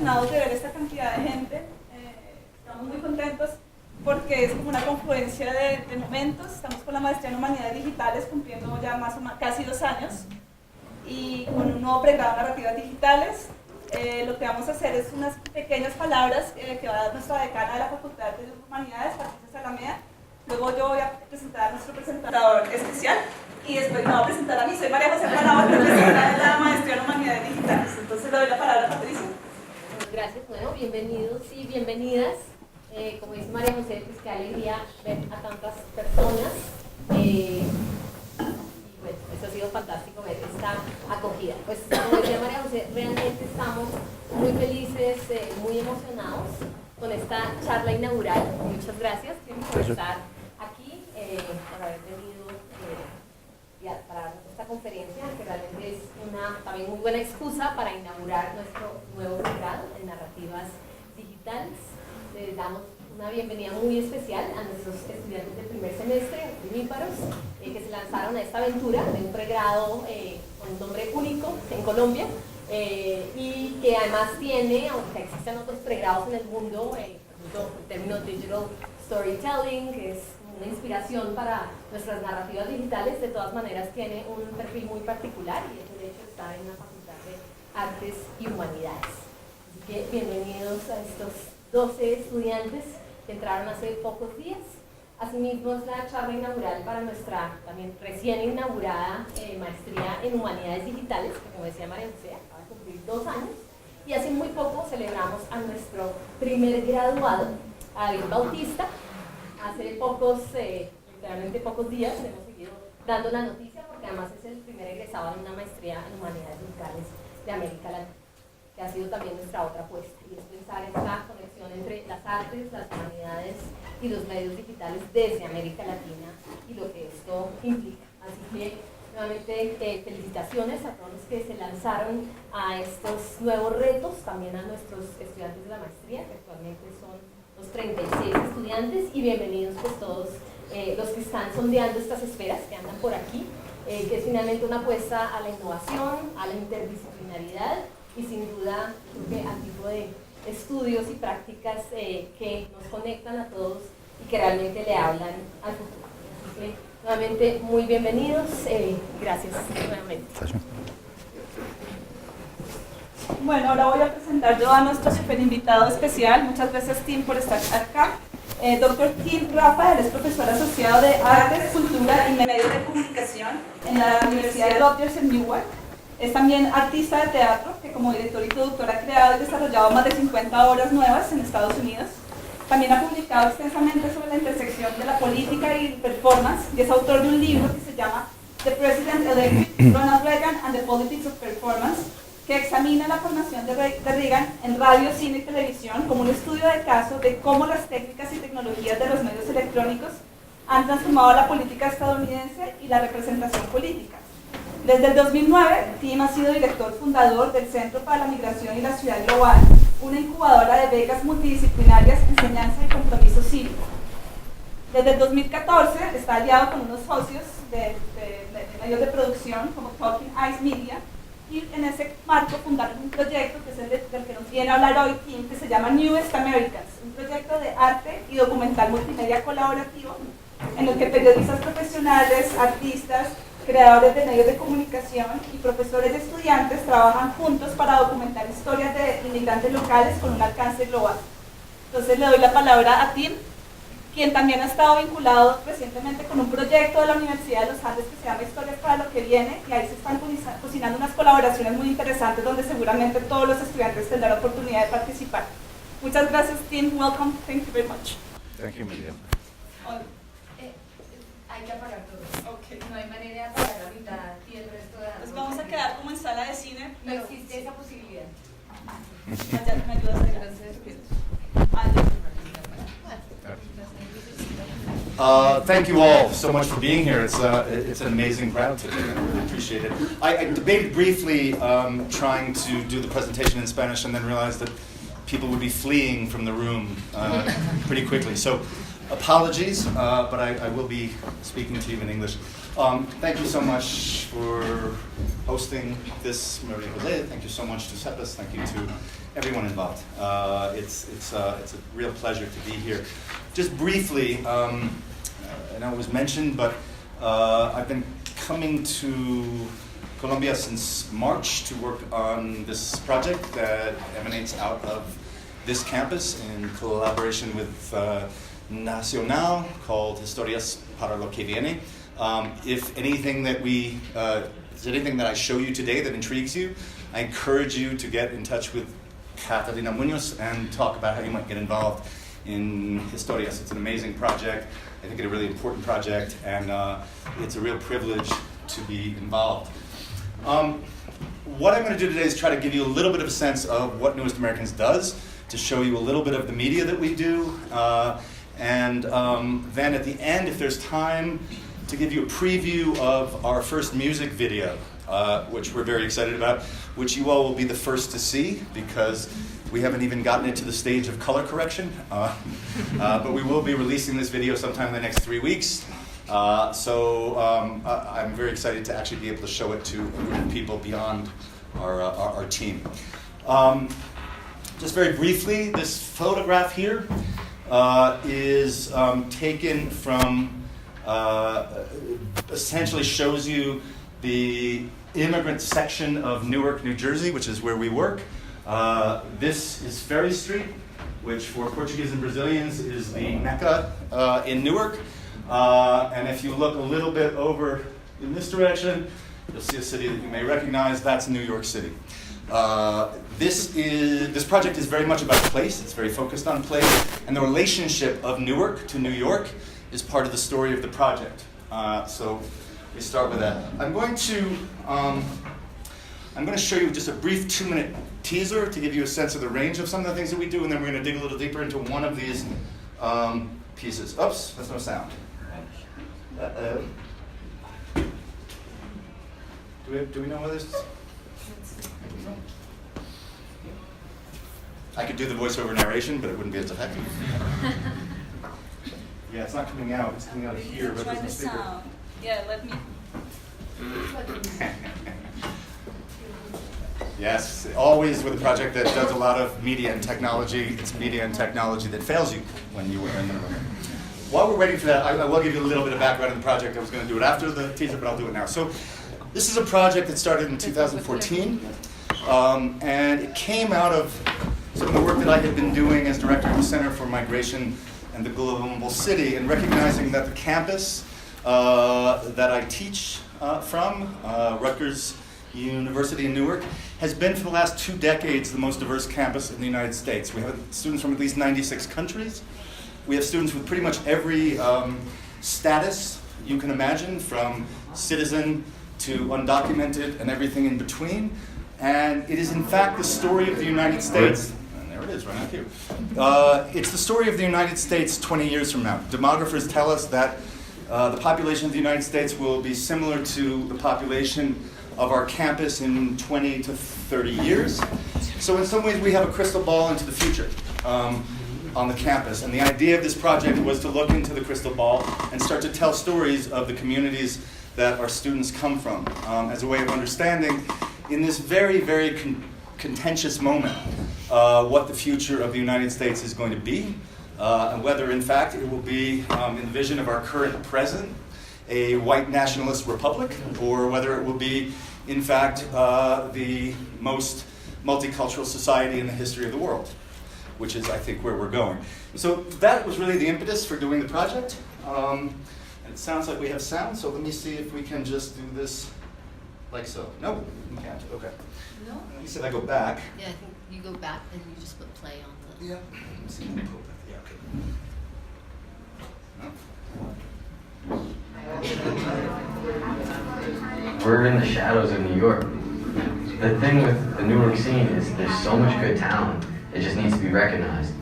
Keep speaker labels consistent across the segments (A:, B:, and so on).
A: emocionados de ver esta cantidad de gente. Estamos muy contentos porque es como una confluencia de momentos. Estamos con la maestría en Humanidades Digitales, cumpliendo ya casi 2 años, y con un nuevo pregrado en Narrativas Digitales. Lo que vamos a hacer es unas pequeñas palabras que va a dar nuestra decana de la Facultad de Humanidades, Patricia Salamea. Luego yo voy a presentar a nuestro presentador especial y después me voy a presentar a mí. Soy María José Planador, representada de la maestría en Humanidades Digitales. Entonces le doy la palabra a Patricia.
B: Gracias, bueno, bienvenidos y bienvenidas. Como dice María José, pues qué alegría ver a tantas personas. Y bueno, eso ha sido fantástico ver esta acogida. Pues como decía María José, realmente estamos muy felices, muy emocionados con esta charla inaugural. Muchas gracias por estar aquí, por haber venido para esta conferencia, que realmente es una también muy buena excusa para inaugurar nuestro nuevo pregrado en narrativas digitales. Les damos una bienvenida muy especial a nuestros estudiantes del primer semestre, primíparos, que se lanzaron a esta aventura de un pregrado con un nombre único en Colombia, y que además tiene, aunque existen otros pregrados en el mundo, el término digital storytelling, que es una inspiración para nuestras narrativas digitales, de todas maneras tiene un perfil muy particular y es el hecho de estar en la Facultad de Artes y Humanidades. Así que bienvenidos a estos 12 estudiantes que entraron hace pocos días. Asimismo es la charla inaugural para nuestra también recién inaugurada maestría en Humanidades Digitales, que como decía María José, acaba de cumplir 2 años, y hace muy poco celebramos a nuestro primer graduado, a David Bautista. Hace literalmente pocos días hemos seguido dando la noticia porque además es el primer egresado en una maestría en Humanidades Digitales de América Latina, que ha sido también nuestra otra apuesta, y es pensar en esta conexión entre las artes, las humanidades y los medios digitales desde América Latina y lo que esto implica. Así que nuevamente felicitaciones a todos los que se lanzaron a estos nuevos retos, también a nuestros estudiantes de la maestría, que actualmente son los 36 estudiantes, y bienvenidos pues todos los que están sondeando estas esferas que andan por aquí, que es finalmente una apuesta a la innovación, a la interdisciplinaridad y sin duda creo que al tipo de estudios y prácticas que nos conectan a todos y que realmente le hablan al futuro. Así que nuevamente muy bienvenidos, gracias nuevamente.
A: Bueno, ahora voy a presentar yo a nuestro super invitado especial. Muchas gracias, Tim, por estar acá. Dr. Tim Raphael es profesor asociado de Artes, Cultura y Medios de Comunicación en la Universidad de Rutgers en Newark. Es también artista de teatro, que como director y productor ha creado y desarrollado más de 50 obras nuevas en Estados Unidos. También ha publicado extensamente sobre la intersección de la política y el performance, y es autor de un libro que se llama The President-Elect, Ronald Reagan and the Politics of Performance, que examina la formación de Reagan en radio, cine y televisión como un estudio de caso de cómo las técnicas y tecnologías de los medios electrónicos han transformado la política estadounidense y la representación política. Desde el 2009, Tim ha sido director fundador del Centro para la Migración y la Ciudad Global, una incubadora de becas multidisciplinarias, enseñanza y compromiso cívico. Desde el 2014 está aliado con unos socios de medios de producción como Talking Eyes Media, y en ese marco fundaron un proyecto que es el del que nos viene a hablar hoy Tim, que se llama Newest Americans, un proyecto de arte y documental multimedia colaborativo en el que periodistas profesionales, artistas, creadores de medios de comunicación y profesores y estudiantes trabajan juntos para documentar historias de inmigrantes locales con un alcance global. Entonces le doy la palabra a Tim, quien también ha estado vinculado recientemente con un proyecto de la Universidad de los Andes que se llama Historias para lo que viene, y ahí se están cocinando unas colaboraciones muy interesantes donde seguramente todos los estudiantes tendrán la oportunidad de participar. Muchas gracias, Tim. Welcome. Thank you very much.
C: Thank you, Miriam.
D: Hay que apagar todo.
A: Okay.
D: No hay manera de apagar la mitad y el resto de...
A: Nos vamos a quedar como en sala de cine.
D: No existe esa posibilidad.
A: Allá me ayudas a
C: Thank you all so much for being here. It's an amazing crowd today. I really appreciate it. I debated briefly trying to do the presentation in Spanish and then realized that people would be fleeing from the room pretty quickly. So apologies, but I will be speaking to you in English. Thank you so much for hosting this, Maria Jose. Thank you so much to CEPAS. Thank you to everyone involved. It's a real pleasure to be here. Just briefly, I know it was mentioned, but I've been coming to Colombia since March to work on this project that emanates out of this campus in collaboration with Nacional, called Historias para lo que viene. If anything that is anything that I show you today that intrigues you, I encourage you to get in touch with Catalina Munoz and talk about how you might get involved in Historias. It's an amazing project. I think it's a really important project, and it's a real privilege to be involved. What I'm going to do today is try to give you a little bit of a sense of what Newest Americans does, to show you a little bit of the media that we do, and then at the end, if there's time, to give you a preview of our first music video, which we're very excited about, which you all will be the first to see, because we haven't even gotten it to the stage of color correction, but we will be releasing this video sometime in the next 3 weeks. So I'm very excited to actually be able to show it to a group of people beyond our team. Just very briefly, this photograph here is taken from, essentially shows you the immigrant section of Newark, New Jersey, which is where we work. This is Ferry Street, which for Portuguese and Brazilians is the Mecca in Newark. And if you look a little bit over in this direction, you'll see a city that you may recognize. That's New York City. This project is very much about place. It's very focused on place, and the relationship of Newark to New York is part of the story of the project. So we start with that. I'm going to show you just a brief 2-minute teaser to give you a sense of the range of some of the things that we do, and then we're going to dig a little deeper into one of these pieces. Oops, that's no sound. Do we know whether this is? I could do the voiceover narration, but it wouldn't be as effective. Yeah, it's not coming out. It's coming out here, but
A: Try
C: there's
A: the
C: no speaker.
A: sound. Yeah, let me.
C: Yes, always with a project that does a lot of media and technology, it's media and technology that fails you when you were in the room. While we're waiting for that, I will give you a little bit of background on the project. I was going to do it after the teaser, but I'll do it now. So this is a project that started in 2014, and it came out of some of the work that I had been doing as director of the Center for Migration and the Global City, and recognizing that the campus that I teach from, Rutgers University in Newark, has been for the last 2 decades the most diverse campus in the United States. We have students from at least 96 countries. We have students with pretty much every status you can imagine, from citizen to undocumented and everything in between. And it is in fact the story of the United States. And there it is, right out here. It's the story of the United States 20 years from now. Demographers tell us that the population of the United States will be similar to the population of our campus in 20 to 30 years. So in some ways we have a crystal ball into the future on the campus. And the idea of this project was to look into the crystal ball and start to tell stories of the communities that our students come from, as a way of understanding in this very, very contentious moment what the future of the United States is going to be, and whether in fact it will be, in the vision of our current president, a white nationalist republic, or whether it will be in fact the most multicultural society in the history of the world, which is, I think, where we're going. So that was really the impetus for doing the project. And it sounds like we have sound, so let me see if we can just do this like so. No, we can't. Okay.
B: No?
C: You said I go back.
B: Yeah, I think you go back and you just put play on the...
C: Yeah. Let me see if I can pull that. Yeah, okay. No?
E: We're in the shadows of New York. The thing with the Newark scene is there's so much good talent. It just needs to be recognized.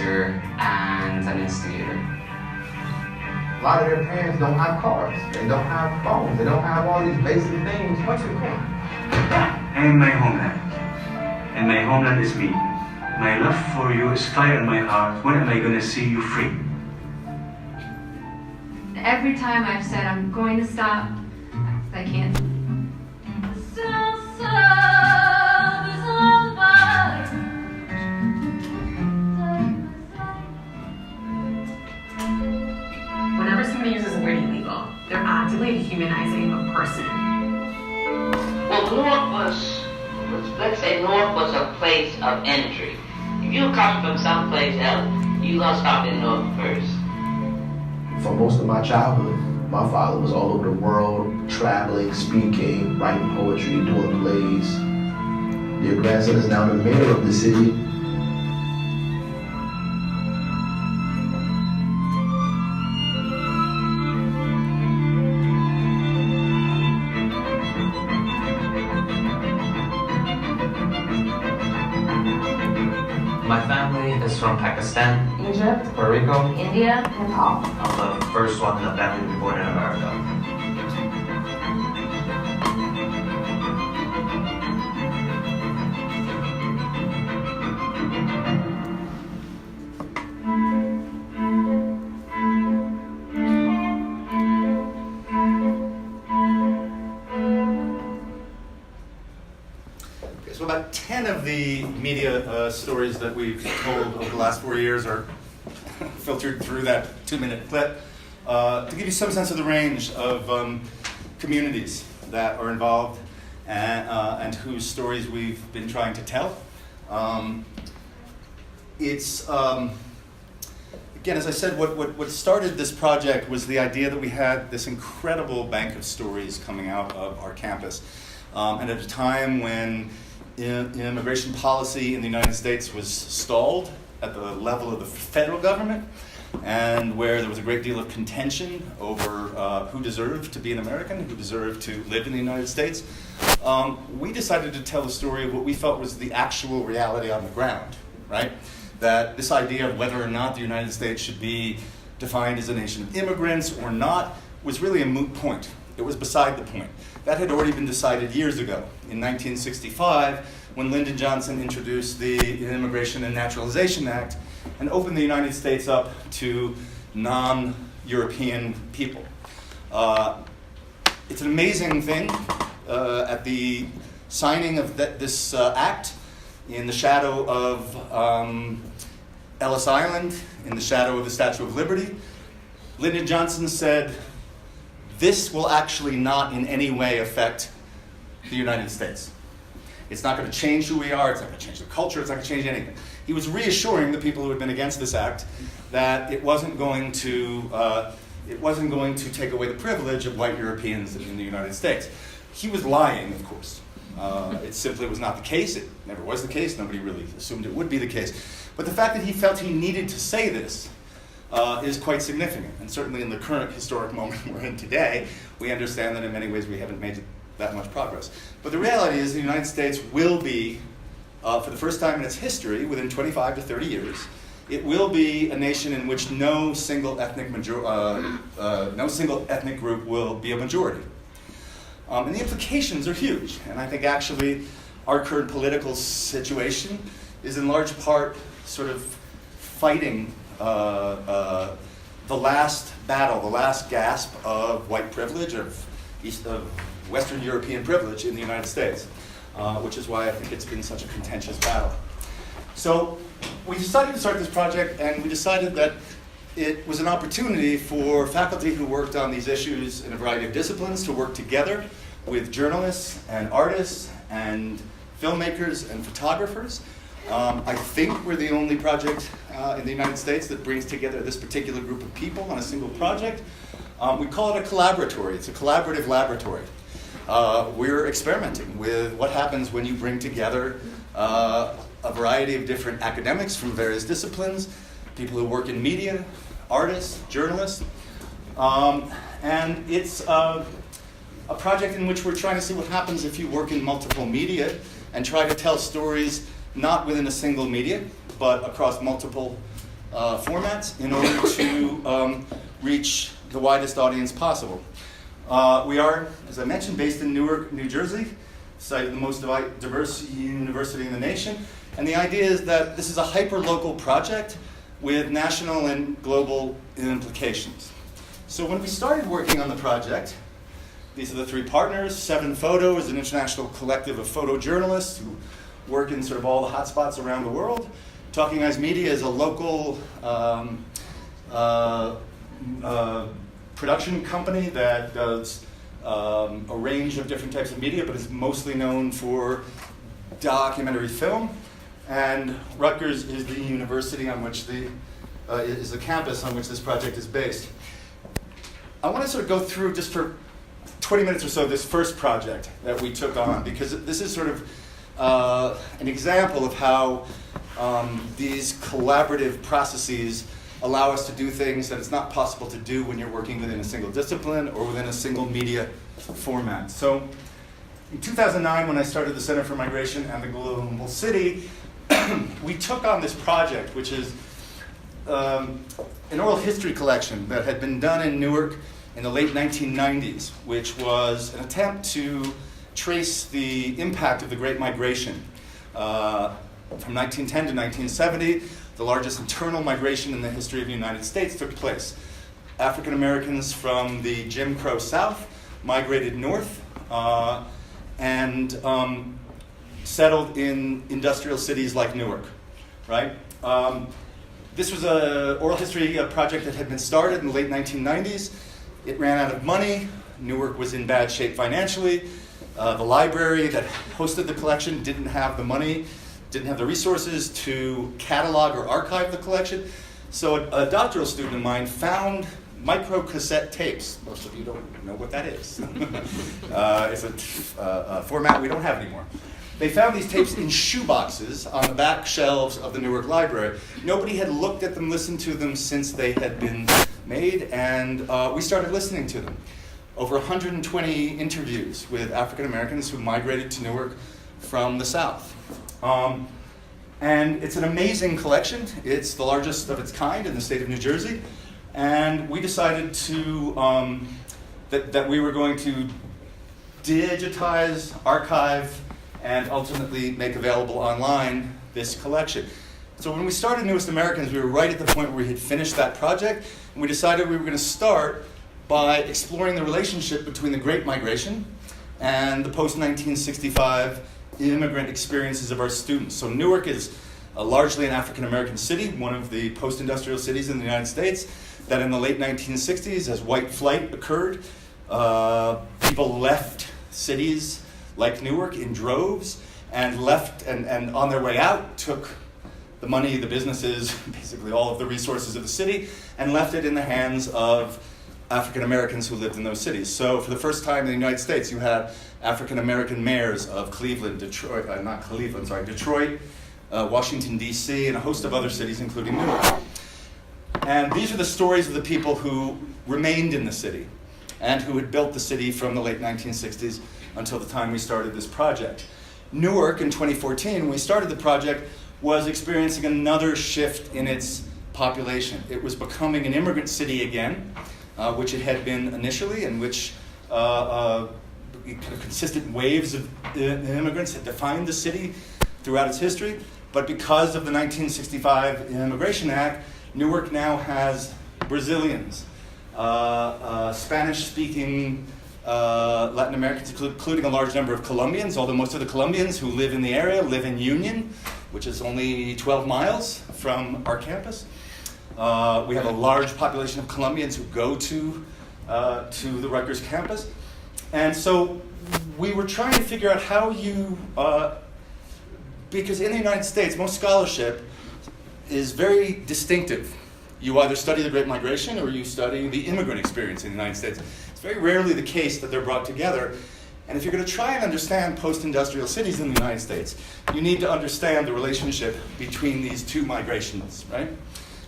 E: prankster, and an instigator.
F: A lot of their parents don't have cars. They don't have phones. They don't have all these basic things. What's your point?
G: I'm my homeland. And my homeland is me. My love for you is fire in my heart. When am I gonna see you free?
H: Every time I've said I'm going to stop, I can't.
I: Whenever somebody uses the word illegal, they're actively dehumanizing a person.
J: Well, North was, let's say North was a place of entry. If you come from someplace else, you gonna stop in North first.
F: For most of my childhood, my father was all over the world, traveling, speaking, writing poetry, doing plays. Your grandson is now the mayor of the city.
E: My family is from Pakistan,
H: Egypt,
E: Puerto Rico,
H: India, Nepal.
E: I'm the first one in the family to be born in America.
C: So about 10 of the media stories that we've told over the last 4 years are filtered through that 2-minute clip to give you some sense of the range of communities that are involved and whose stories we've been trying to tell. Again, as I said, what started this project was the idea that we had this incredible bank of stories coming out of our campus. And at a time when immigration policy in the United States was stalled at the level of the federal government, and where there was a great deal of contention over who deserved to be an American, who deserved to live in the United States, we decided to tell the story of what we felt was the actual reality on the ground, right? That this idea of whether or not the United States should be defined as a nation of immigrants or not was really a moot point. It was beside the point. That had already been decided years ago, in 1965, when Lyndon Johnson introduced the Immigration and Naturalization Act and opened the United States up to non-European people. It's an amazing thing. At the signing of this act, in the shadow of Ellis Island, in the shadow of the Statue of Liberty, Lyndon Johnson said, "This will actually not in any way affect the United States. It's not going to change who we are, it's not going to change the culture, it's not going to change anything." He was reassuring the people who had been against this act that it wasn't going to take away the privilege of white Europeans in the United States. He was lying, of course. It simply was not the case. It never was the case. Nobody really assumed it would be the case. But the fact that he felt he needed to say this is quite significant. And certainly in the current historic moment we're in today, we understand that in many ways we haven't made that much progress. But the reality is the United States will be, for the first time in its history, within 25 to 30 years, it will be a nation in which no single ethnic group will be a majority. And the implications are huge. And I think actually our current political situation is in large part sort of fighting the last battle, the last gasp of white privilege, of Western European privilege in the United States, which is why I think it's been such a contentious battle. So we decided to start this project, and we decided that it was an opportunity for faculty who worked on these issues in a variety of disciplines to work together with journalists and artists and filmmakers and photographers. I think we're the only project in the United States that brings together this particular group of people on a single project. We call it a collaboratory. It's a collaborative laboratory. We're experimenting with what happens when you bring together a variety of different academics from various disciplines, people who work in media, artists, journalists. And it's a project in which we're trying to see what happens if you work in multiple media and try to tell stories not within a single media, but across multiple formats in order to reach the widest audience possible. We are, as I mentioned, based in Newark, New Jersey, site of the most diverse university in the nation. And the idea is that this is a hyper-local project with national and global implications. So when we started working on the project, these are the three partners. 7 Photo is an international collective of photojournalists who work in sort of all the hotspots around the world. Talking Eyes Media is a local production company that does a range of different types of media, but is mostly known for documentary film. And Rutgers is the university on which is the campus on which this project is based. I want to sort of go through just for 20 minutes or so this first project that we took on, because this is sort of an example of how these collaborative processes allow us to do things that it's not possible to do when you're working within a single discipline or within a single media format. So in 2009, when I started the Center for Migration and the Global City, we took on this project, which is an oral history collection that had been done in Newark in the late 1990s, which was an attempt to trace the impact of the Great Migration. From 1910 to 1970, the largest internal migration in the history of the United States took place. African Americans from the Jim Crow South migrated north and settled in industrial cities like Newark, right? This was an oral history project that had been started in the late 1990s. It ran out of money. Newark was in bad shape financially. The library that hosted the collection didn't have the money, didn't have the resources to catalog or archive the collection. So a doctoral student of mine found microcassette tapes. Most of you don't know what that is. It's a format we don't have anymore. They found these tapes in shoeboxes on the back shelves of the Newark Library. Nobody had looked at them, listened to them since they had been made, and we started listening to them. Over 120 interviews with African Americans who migrated to Newark from the South. And it's an amazing collection. It's the largest of its kind in the state of New Jersey. And we decided to, that we were going to digitize, archive, and ultimately make available online this collection. So when we started Newest Americans, we were right at the point where we had finished that project, and we decided we were going to start by exploring the relationship between the Great Migration and the post-1965 immigrant experiences of our students. So Newark is largely an African American city, one of the post-industrial cities in the United States, that in the late 1960s, as white flight occurred, people left cities like Newark in droves and left, and on their way out took the money, the businesses, basically all of the resources of the city, and left it in the hands of African Americans who lived in those cities. So for the first time in the United States, you had African American mayors of Cleveland, Detroit, Detroit, Washington, D.C., and a host of other cities, including Newark. And these are the stories of the people who remained in the city and who had built the city from the late 1960s until the time we started this project. Newark, in 2014, when we started the project, was experiencing another shift in its population. It was becoming an immigrant city again, which it had been initially, in which kind of consistent waves of immigrants had defined the city throughout its history. But because of the 1965 Immigration Act, Newark now has Brazilians, Spanish-speaking Latin Americans, including a large number of Colombians, although most of the Colombians who live in the area live in Union, which is only 12 miles from our campus. We have a large population of Colombians who go to the Rutgers campus. And so we were trying to figure out how you, because in the United States, most scholarship is very distinctive. You either study the Great Migration or you study the immigrant experience in the United States. It's very rarely the case that they're brought together. And if you're going to try and understand post-industrial cities in the United States, you need to understand the relationship between these two migrations, right?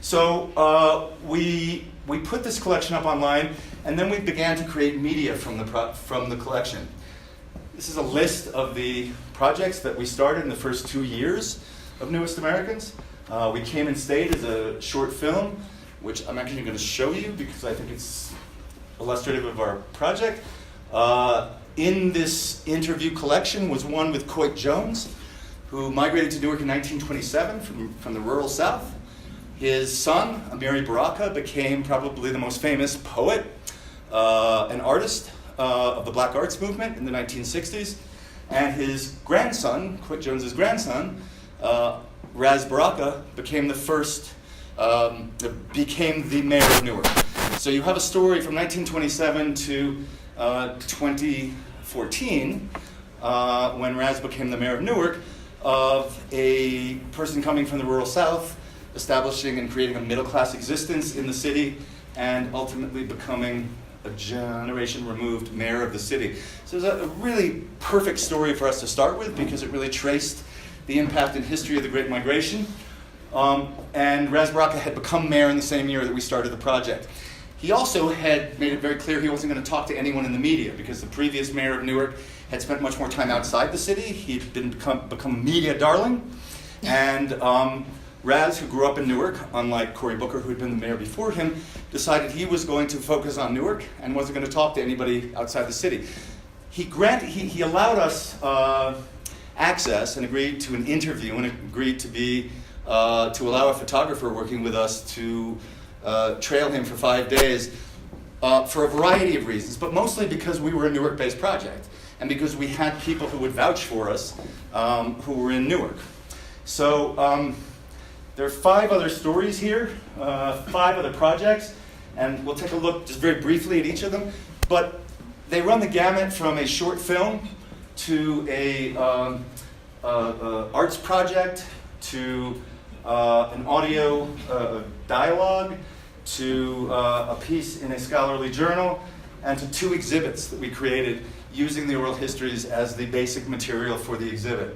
C: So we put this collection up online, and then we began to create media from the collection. This is a list of the projects that we started in the first 2 years of Newest Americans. We came and stayed as a short film, which I'm actually going to show you because I think it's illustrative of our project. In this interview collection was one with Coit Jones, who migrated to Newark in 1927 from the rural South. His son, Amiri Baraka, became probably the most famous poet, an artist of the Black Arts movement in the 1960s. And his grandson, Coit Jones's grandson, Raz Baraka, became the mayor of Newark. So you have a story from 1927 to 2014, when Raz became the mayor of Newark, of a person coming from the rural South, establishing and creating a middle-class existence in the city, and ultimately becoming a generation removed mayor of the city. So it's a really perfect story for us to start with because it really traced the impact and history of the Great Migration. And Raz Baraka had become mayor in the same year that we started the project. He also had made it very clear he wasn't going to talk to anyone in the media because the previous mayor of Newark had spent much more time outside the city. He'd become a media darling. And Raz, who grew up in Newark, unlike Cory Booker, who had been the mayor before him, decided he was going to focus on Newark and wasn't going to talk to anybody outside the city. He allowed us access and agreed to an interview and agreed to allow a photographer working with us to trail him for 5 days for a variety of reasons, but mostly because we were a Newark-based project and because we had people who would vouch for us who were in Newark. So there are 5 other stories here, 5 other projects, and we'll take a look just very briefly at each of them, but they run the gamut from a short film to a arts project to an audio dialogue, to a piece in a scholarly journal, and to 2 exhibits that we created using the oral histories as the basic material for the exhibit.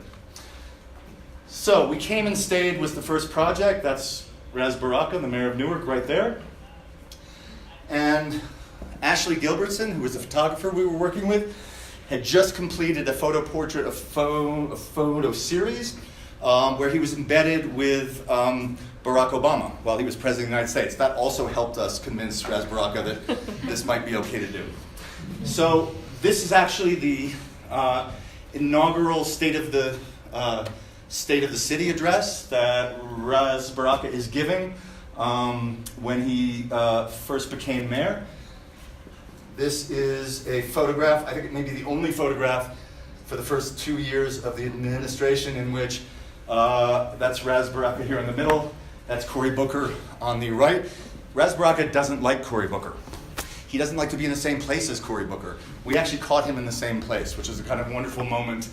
C: So We Came and Stayed was the first project. That's Raz Baraka, the mayor of Newark, right there. And Ashley Gilbertson, who was the photographer we were working with, had just completed a photo portrait, a photo series, where he was embedded with Barack Obama while he was president of the United States. That also helped us convince Raz Baraka that this might be okay to do. So this is actually the inaugural State of the City address that Raz Baraka is giving when he first became mayor. This is a photograph, I think it may be the only photograph for the first 2 years of the administration in which that's Raz Baraka here in the middle. That's Cory Booker on the right. Raz Baraka doesn't like Cory Booker. He doesn't like to be in the same place as Cory Booker. We actually caught him in the same place, which is a kind of wonderful moment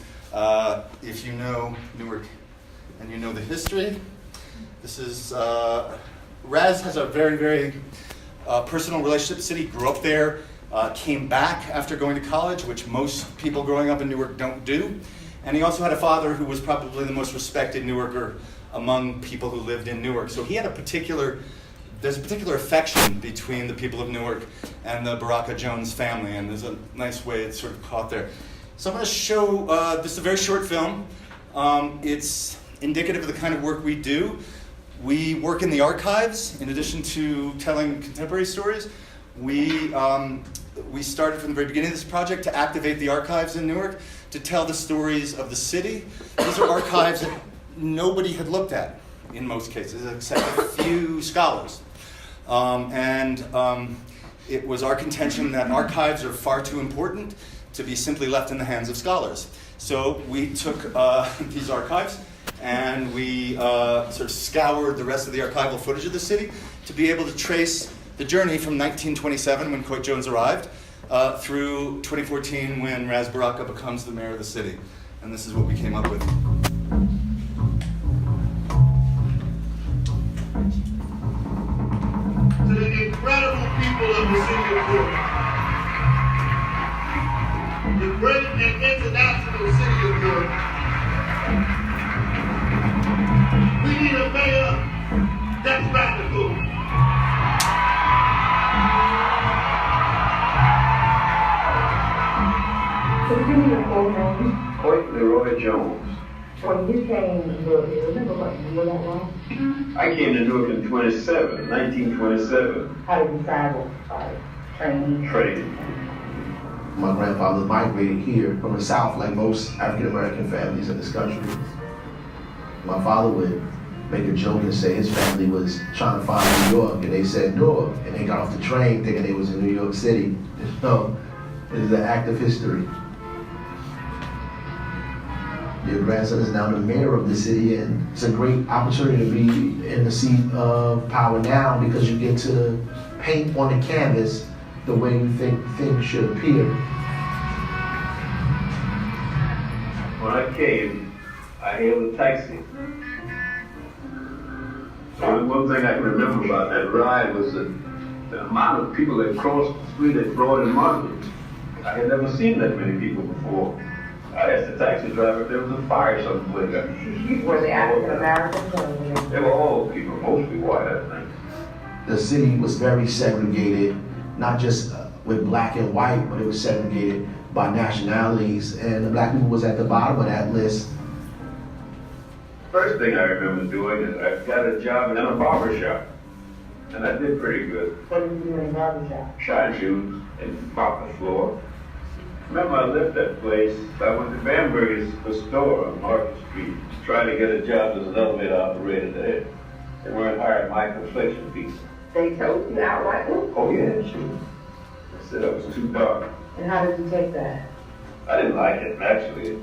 C: if you know Newark and you know the history. This is, Raz has a very, very personal relationship with the city, grew up there, came back after going to college, which most people growing up in Newark don't do. And he also had a father who was probably the most respected Newarker among people who lived in Newark. So he had there's a particular affection between the people of Newark and the Baraka Jones family, and there's a nice way it's sort of caught there. So I'm going to show, this is a very short film. It's indicative of the kind of work we do. We work in the archives, in addition to telling contemporary stories. We started from the very beginning of this project to activate the archives in Newark, to tell the stories of the city. These are archives that nobody had looked at in most cases, except a few scholars. It was our contention that archives are far too important to be simply left in the hands of scholars. So we took these archives and we sort of scoured the rest of the archival footage of the city to be able to trace the journey from 1927, when Coit Jones arrived, through 2014, when Raz Baraka becomes the mayor of the city. And this is what we came up with.
K: To the incredible people of the city of Newark, the great and international city of Newark, we need a mayor that's radical.
L: So give me your full name.
M: Coit Leroy Jones.
L: When you came to Newark, do you remember what year that was?
M: I came to Newark in 1927.
L: How did you travel? Train?
M: Train.
F: My grandfather migrated here from the South, like most African-American families in this country. My father would make a joke and say his family was trying to find New York, and they said Newark, and they got off the train thinking they was in New York City. So, it is an act of history. Your grandson is now the mayor of the city, and it's a great opportunity to be in the seat of power now because you get to paint on the canvas the way you think things should appear.
M: When I came, I hailed a taxi. The one thing I can remember about that ride was the amount of people that crossed the street at Broad and Market. I had never seen that many people before. I asked the taxi driver if there was a fire somewhere.
L: Were they African Americans?
M: They were all people, mostly white, I think.
F: The city was very segregated, not just with black and white, but it was segregated by nationalities, and the black people was at the bottom of that list.
M: First thing I remember doing is I got a job in a barber shop, and I did pretty good.
L: What did you do in a barber shop?
M: Shine shoes and mop the floor. Remember I left that place, I went to Bamberger's store on Market Street, trying to get a job as an elevator operator there. They weren't hiring my complexion people.
L: They told you outright?
M: Oh yeah, sure. They said I was too dark.
L: And how did you take that?
M: I didn't like it, actually.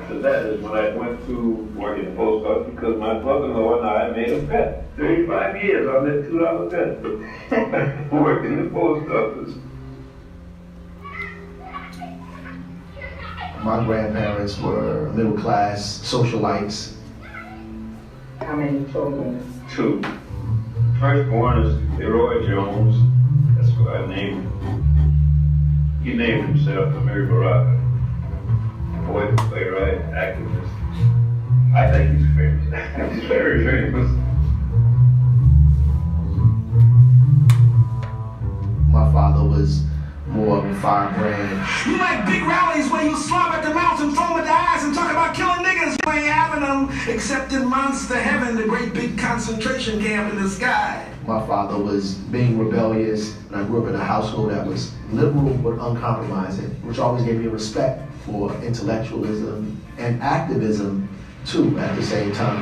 M: So that is when I went to work in the post office because my brother-in-law and I made a bet. 35 years on that $2 bet. Worked in the post office.
F: My grandparents were middle-class socialites.
L: How many children?
M: 2. Firstborn is Leroy Jones. That's what I named him. He named himself Amir Baraka. Poet, playwright, activist. I think he's famous. He's very famous.
F: My father was more of a firebrand.
N: You like big rallies where you slop at the mouth and foam at the eyes and talk about killing niggas. You ain't having them except in Monster Heaven, the great big concentration camp in the sky.
F: My father was being rebellious, and I grew up in a household that was liberal but uncompromising, which always gave me a respect for intellectualism and activism too at the same time.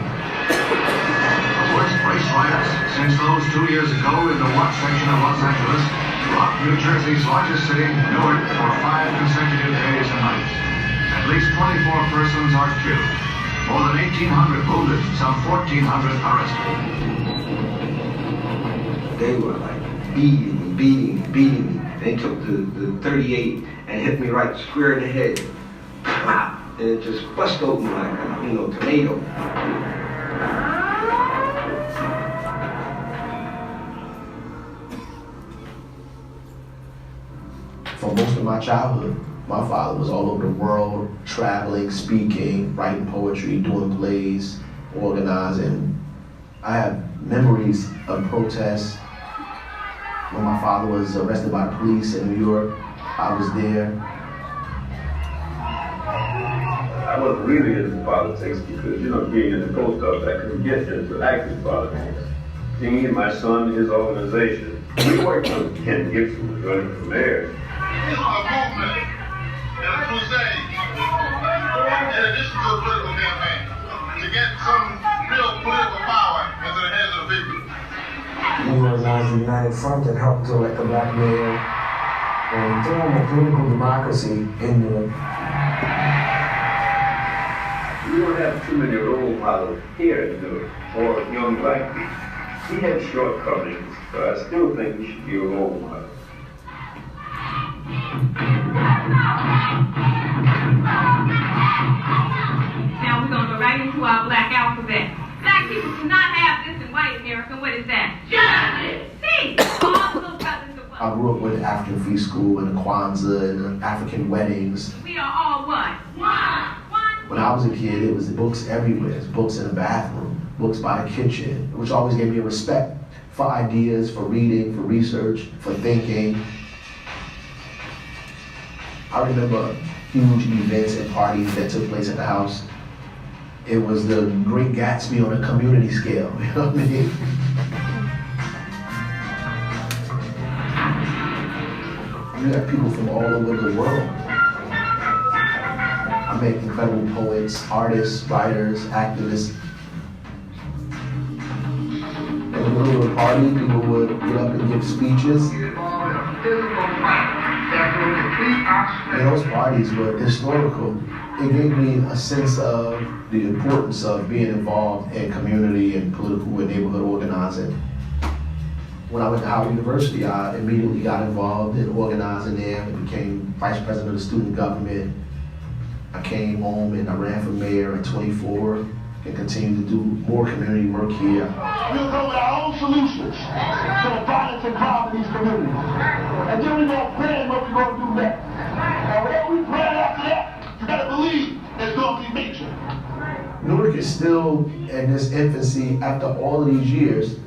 O: Worst race riots since those 2 years ago in the Watts section of Los Angeles rocked New Jersey's largest city, Newark, for 5 consecutive days and nights. At least 24 persons are killed, more than 1,800 wounded, some 1,400 arrested.
P: They were like beating me. They took the 38 and hit me right square in the head. Pop! And it just bust open like a, tomato.
F: For most of my childhood, my father was all over the world, traveling, speaking, writing poetry, doing plays, organizing. I have memories of protests. When my father was arrested by the police in New York, I was there.
M: I wasn't really into politics because, being in the post office, I couldn't get into active politics. Me and my son, his organization, we worked on Ken Gibson was running for mayor.
K: This is a movement and a crusade, in addition to a political campaign, to get some real political power into the hands of the people.
N: We organized the United Front that helped to elect a black mayor and form a political democracy in Newark.
M: We don't have too many role models here in Newark for young black people. He had shortcomings, but I still think he should be a role model.
H: Now we're going to go right into our black alphabet. Black people do not have this in white America. What is that? Justice! See? All the little brothers of
F: I grew up with African free school and the Kwanzaa and the African weddings.
H: we are all what? One.
F: When I was a kid, it was books everywhere. It was books in the bathroom, books by the kitchen, which always gave me a respect for ideas, for reading, for research, for thinking. I remember huge events and parties that took place at the house. It was the Great Gatsby on a community scale, you know what I mean? You got people from all over the world. I met incredible poets, artists, writers, activists. And when we go to a party, people would get up and give speeches. And those parties were historical. It gave me a sense of the importance of being involved in community and political and neighborhood organizing. When I went to Howard University, I immediately got involved in organizing there and became vice president of the student government. I came home and I ran for mayor at 24 and continued to do more community work here.
K: We'll come with our own solutions to the violence and crime in these communities. And then we're going to plan what we're going to do next. And whatever we plan after that, you got to believe it's going to be major.
F: Newark is still in its infancy. After all of these years,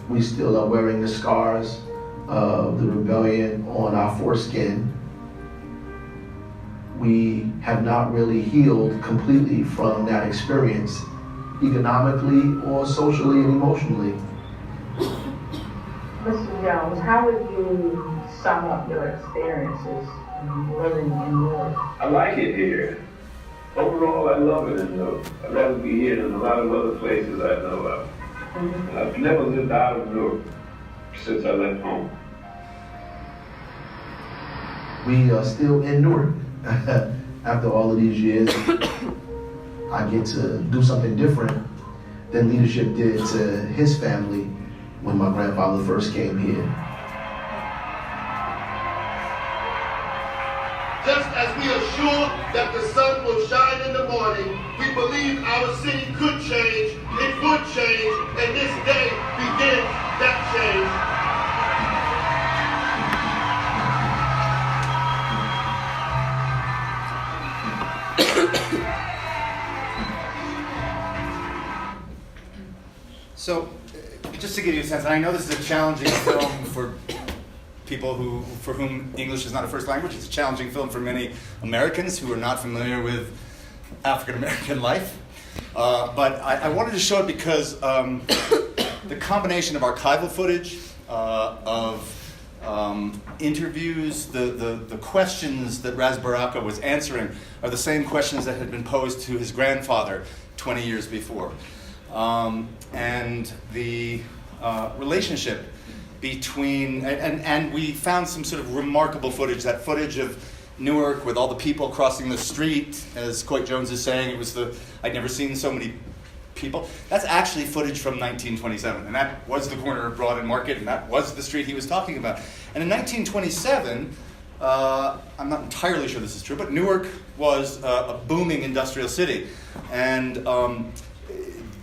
F: we still are wearing the scars of the rebellion on our foreskin. We have not really healed completely from that experience, economically or socially and emotionally.
L: Mr. Jones, how would you sum up your experiences living in Newark?
M: I like it here. Overall, I love it in Newark. I'd rather be here than a lot of other places I know of. I've never lived out of Newark since I left home.
F: We are still in Newark. After all of these years, I get to do something different than leadership did to his family when my grandfather first came here.
K: Just as we are sure that the sun will shine in the morning, we believe our city could change, it would change, and this day begins that change.
C: So, just to give you a sense, and I know this is a challenging film for people for whom English is not a first language. It's a challenging film for many Americans who are not familiar with African American life. But I wanted to show it because the combination of archival footage, of interviews, the questions that Ras Baraka was answering are the same questions that had been posed to his grandfather 20 years before. And the relationship between, and we found some sort of remarkable footage, that footage of Newark with all the people crossing the street, as Coit Jones is saying, I'd never seen so many people. That's actually footage from 1927, and that was the corner of Broad and Market, and that was the street he was talking about. And in 1927, I'm not entirely sure this is true, but Newark was a booming industrial city. And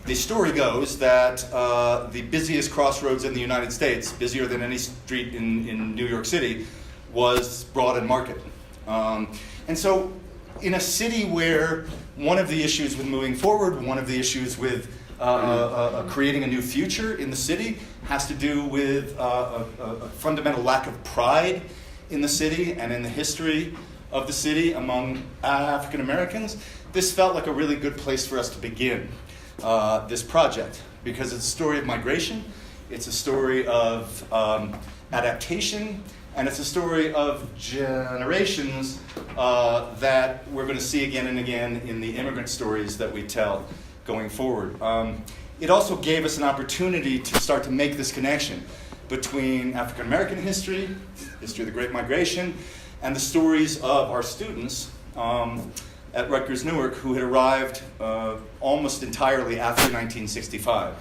C: the story goes that the busiest crossroads in the United States, busier than any street in New York City, was Broad and Market. And so in a city where one of the issues with moving forward, one of the issues with creating a new future in the city has to do with a fundamental lack of pride in the city and in the history of the city among African Americans, this felt like a really good place for us to begin this project, because it's a story of migration, it's a story of adaptation, and it's a story of generations that we're going to see again and again in the immigrant stories that we tell going forward. It also gave us an opportunity to start to make this connection between African American history, history of the Great Migration, and the stories of our students at Rutgers Newark who had arrived almost entirely after 1965.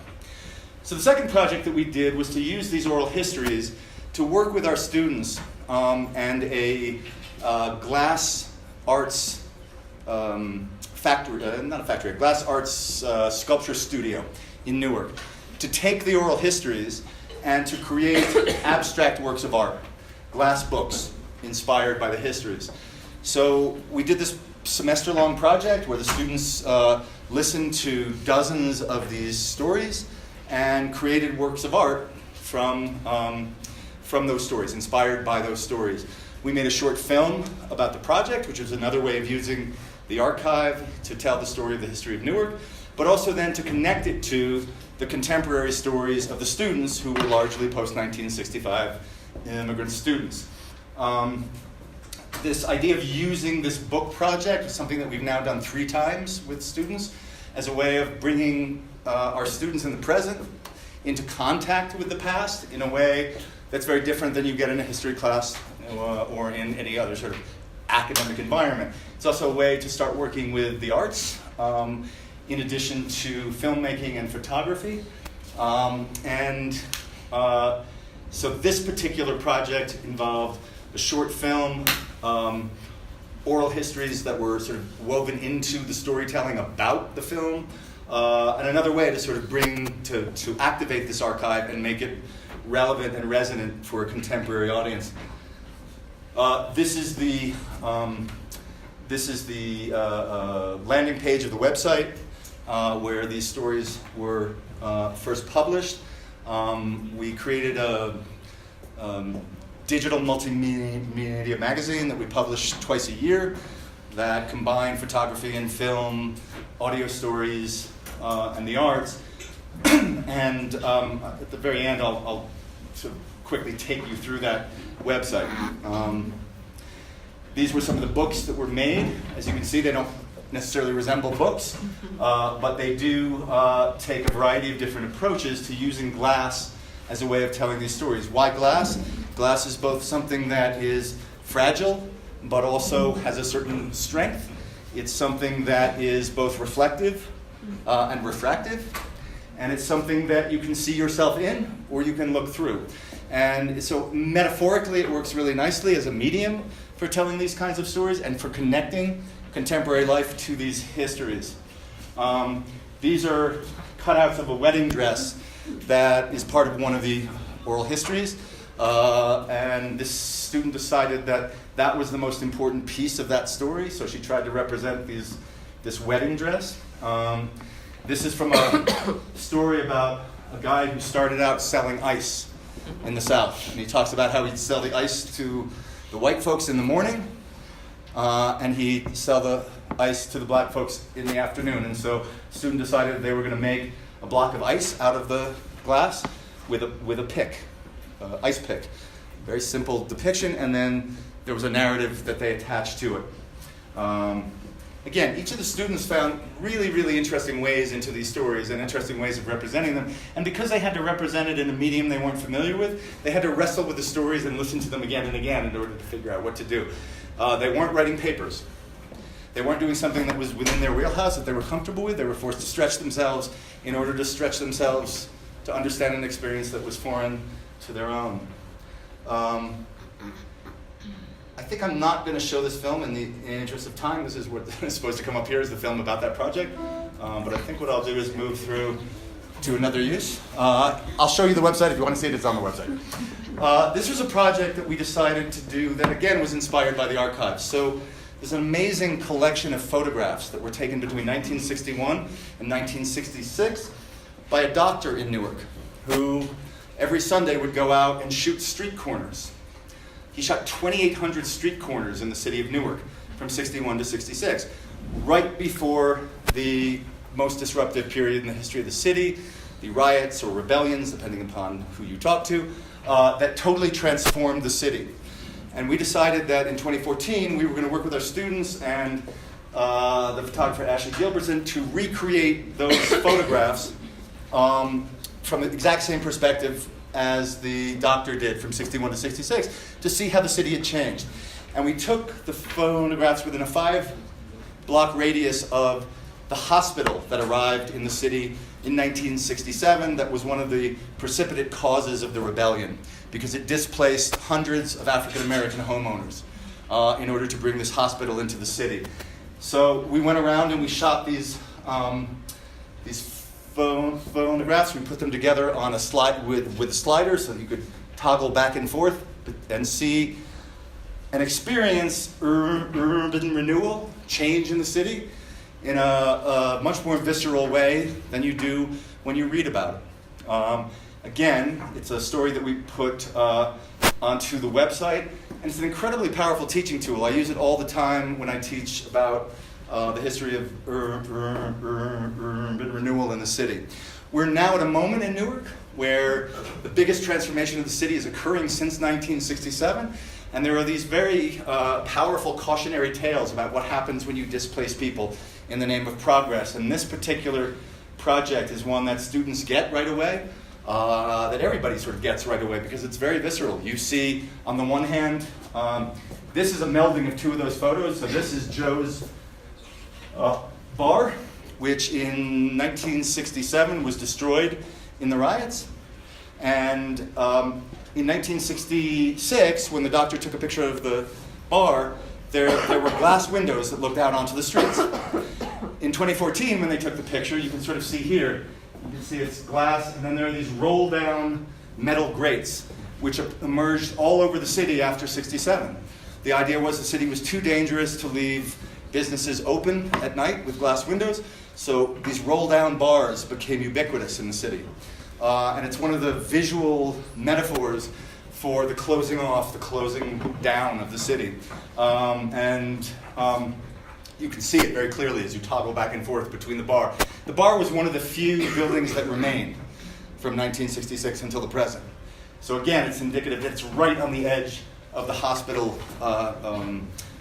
C: So the second project that we did was to use these oral histories to work with our students and a glass arts factory, a glass arts sculpture studio in Newark, to take the oral histories and to create abstract works of art, glass books inspired by the histories. So we did this semester-long project where the students listened to dozens of these stories and created works of art from those stories, inspired by those stories. We made a short film about the project, which was another way of using the archive to tell the story of the history of Newark, but also then to connect it to the contemporary stories of the students who were largely post-1965 immigrant students. This idea of using this book project is something that we've now done 3 times with students as a way of bringing our students in the present into contact with the past in a way that's very different than you get in a history class or in any other sort of academic environment. It's also a way to start working with the arts, in addition to filmmaking and photography. So this particular project involved a short film, oral histories that were sort of woven into the storytelling about the film, and another way to sort of to activate this archive and make it relevant and resonant for a contemporary audience. This is the landing page of the website where these stories were first published. We created a digital multimedia magazine that we publish twice a year that combined photography and film, audio stories, and the arts. And at the very end, I'll sort of quickly take you through that website. These were some of the books that were made. As you can see, they don't necessarily resemble books, but they do take a variety of different approaches to using glass as a way of telling these stories. Why glass? Glass is both something that is fragile, but also has a certain strength. It's something that is both reflective and refractive, and it's something that you can see yourself in or you can look through. And so metaphorically, it works really nicely as a medium for telling these kinds of stories and for connecting contemporary life to these histories. These are cutouts of a wedding dress that is part of one of the oral histories, and this student decided that that was the most important piece of that story, so she tried to represent this wedding dress. This is from a story about a guy who started out selling ice in the South, and he talks about how he'd sell the ice to the white folks in the morning, and he'd sell the ice to the black folks in the afternoon. And so the student decided that they were going to make a block of ice out of the glass with a pick, ice pick. Very simple depiction, and then there was a narrative that they attached to it. Again, each of the students found really, really interesting ways into these stories and interesting ways of representing them. And because they had to represent it in a medium they weren't familiar with, they had to wrestle with the stories and listen to them again and again in order to figure out what to do. They weren't writing papers. They weren't doing something that was within their wheelhouse that they were comfortable with. They were forced to stretch themselves in order to stretch themselves to understand an experience that was foreign to their own. I think I'm not going to show this film in the interest of time. This is what is supposed to come up here is the film about that project. But I think what I'll do is move through to another use. I'll show you the website. If you want to see it, it's on the website. This was a project that we decided to do that, again, was inspired by the archives. So there's an amazing collection of photographs that were taken between 1961 and 1966 by a doctor in Newark who every Sunday would go out and shoot street corners. He shot 2,800 street corners in the city of Newark from 61 to 66, right before the most disruptive period in the history of the city, the riots or rebellions, depending upon who you talk to, that totally transformed the city. And we decided that in 2014, we were going to work with our students and the photographer Ashley Gilbertson to recreate those photographs from the exact same perspective as the doctor did from 61 to 66 to see how the city had changed. And we took the photographs within a 5-block radius of the hospital that arrived in the city in 1967 that was one of the precipitate causes of the rebellion because it displaced hundreds of African American homeowners in order to bring this hospital into the city. So we went around and we shot these photographs. We put them together on a slide with a slider so you could toggle back and forth and see and experience urban renewal, change in the city in a much more visceral way than you do when you read about it. Again, it's a story that we put onto the website. And it's an incredibly powerful teaching tool. I use it all the time when I teach about the history of urban renewal in the city. We're now at a moment in Newark where the biggest transformation of the city is occurring since 1967. And there are these very powerful cautionary tales about what happens when you displace people in the name of progress. And this particular project is one that students get right away, that everybody sort of gets right away, because it's very visceral. You see, on the one hand, this is a melding of two of those photos. So this is Joe's bar, which in 1967 was destroyed in the riots. And in 1966, when the doctor took a picture of the bar, there were glass windows that looked out onto the streets. In 2014, when they took the picture, you can sort of see here, you can see it's glass, and then there are these roll-down metal grates, which emerged all over the city after 67. The idea was the city was too dangerous to leave businesses open at night with glass windows, so these roll-down bars became ubiquitous in the city. And it's one of the visual metaphors for the closing off, the closing down of the city. You can see it very clearly as you toggle back and forth between the bar. The bar was one of the few buildings that remained from 1966 until the present. So again, it's indicative that it's right on the edge of the hospital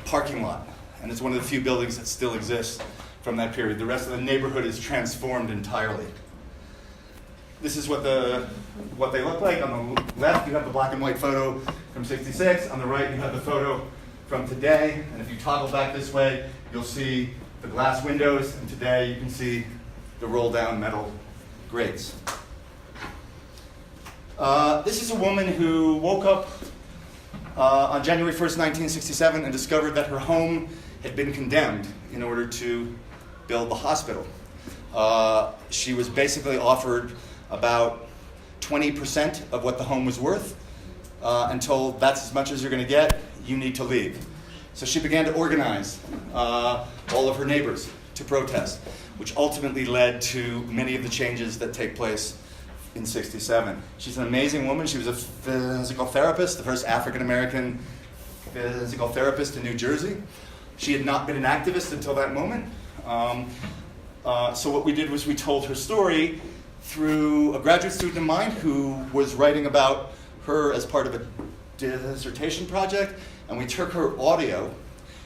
C: parking lot. And it's one of the few buildings that still exists from that period. The rest of the neighborhood is transformed entirely. This is what they look like. On the left, you have the black and white photo from 66. On the right, you have the photo from today. And if you toggle back this way, you'll see the glass windows. And today, you can see the roll-down metal grates. This is a woman who woke up on January 1st, 1967, and discovered that her home had been condemned in order to build the hospital. She was basically offered about 20% of what the home was worth, and told that's as much as you're going to get, you need to leave. So she began to organize all of her neighbors to protest, which ultimately led to many of the changes that take place in 67. She's an amazing woman. She was a physical therapist, the first African-American physical therapist in New Jersey. She had not been an activist until that moment. So what we did was we told her story through a graduate student of mine who was writing about her as part of a dissertation project, and we took her audio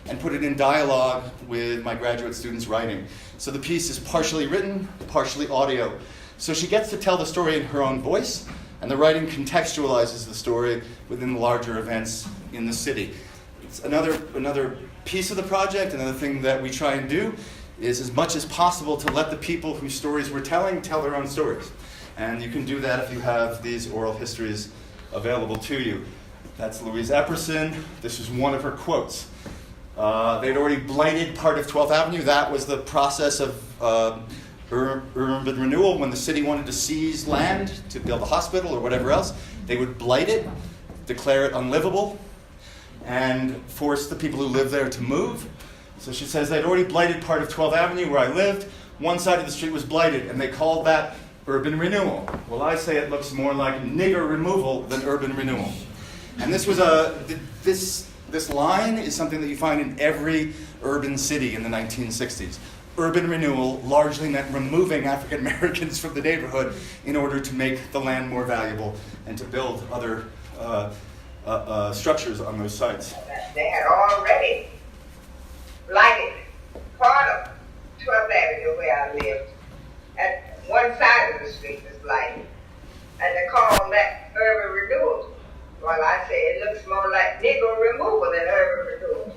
C: and put it in dialogue with my graduate students' writing. So the piece is partially written, partially audio. So she gets to tell the story in her own voice, and the writing contextualizes the story within the larger events in the city. It's another piece of the project, another thing that we try and do is as much as possible to let the people whose stories we're telling tell their own stories. And you can do that if you have these oral histories available to you. That's Louise Epperson. This is one of her quotes. They'd already blighted part of 12th Avenue. That was the process of urban renewal. When the city wanted to seize land to build a hospital or whatever else, they would blight it, declare it unlivable, and force the people who live there to move. So she says they'd already blighted part of 12th Avenue where I lived. One side of the street was blighted, and they called that urban renewal. Well, I say it looks more like nigger removal than urban renewal. And this was this line is something that you find in every urban city in the 1960s. Urban renewal largely meant removing African Americans from the neighborhood in order to make the land more valuable and to build other structures on those sites.
Q: They had already blighted part of 12th Avenue where I lived. At one side of the street was blighted. And they called that urban renewal. Well, I say it looks more like nigger removal than urban renewal.